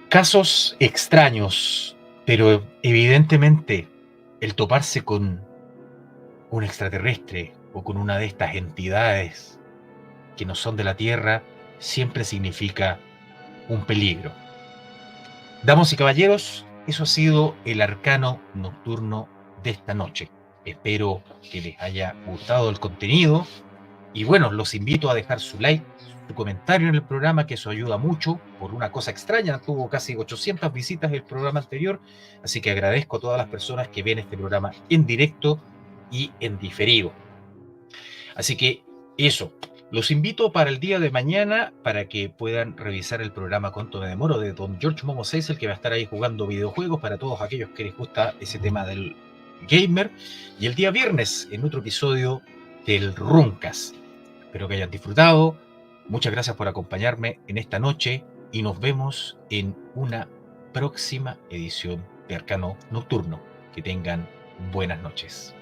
Casos extraños, pero evidentemente el toparse con un extraterrestre o con una de estas entidades que no son de la Tierra siempre significa un peligro. Damas y caballeros, eso ha sido el arcano nocturno de esta noche. Espero que les haya gustado el contenido Y bueno, los invito a dejar su like, su comentario en el programa, que eso ayuda mucho. Por una cosa extraña, tuvo casi 800 visitas el programa anterior, así que agradezco a todas las personas que ven este programa en directo y en diferido. Así que eso, los invito para el día de mañana para que puedan revisar el programa Cuánto me demoro de don George Momo 6, el que va a estar ahí jugando videojuegos para todos aquellos que les gusta ese tema del gamer. Y el día viernes en otro episodio del Runcas. Espero que hayan disfrutado. Muchas gracias por acompañarme en esta noche y nos vemos en una próxima edición de Arcano Nocturno. Que tengan buenas noches.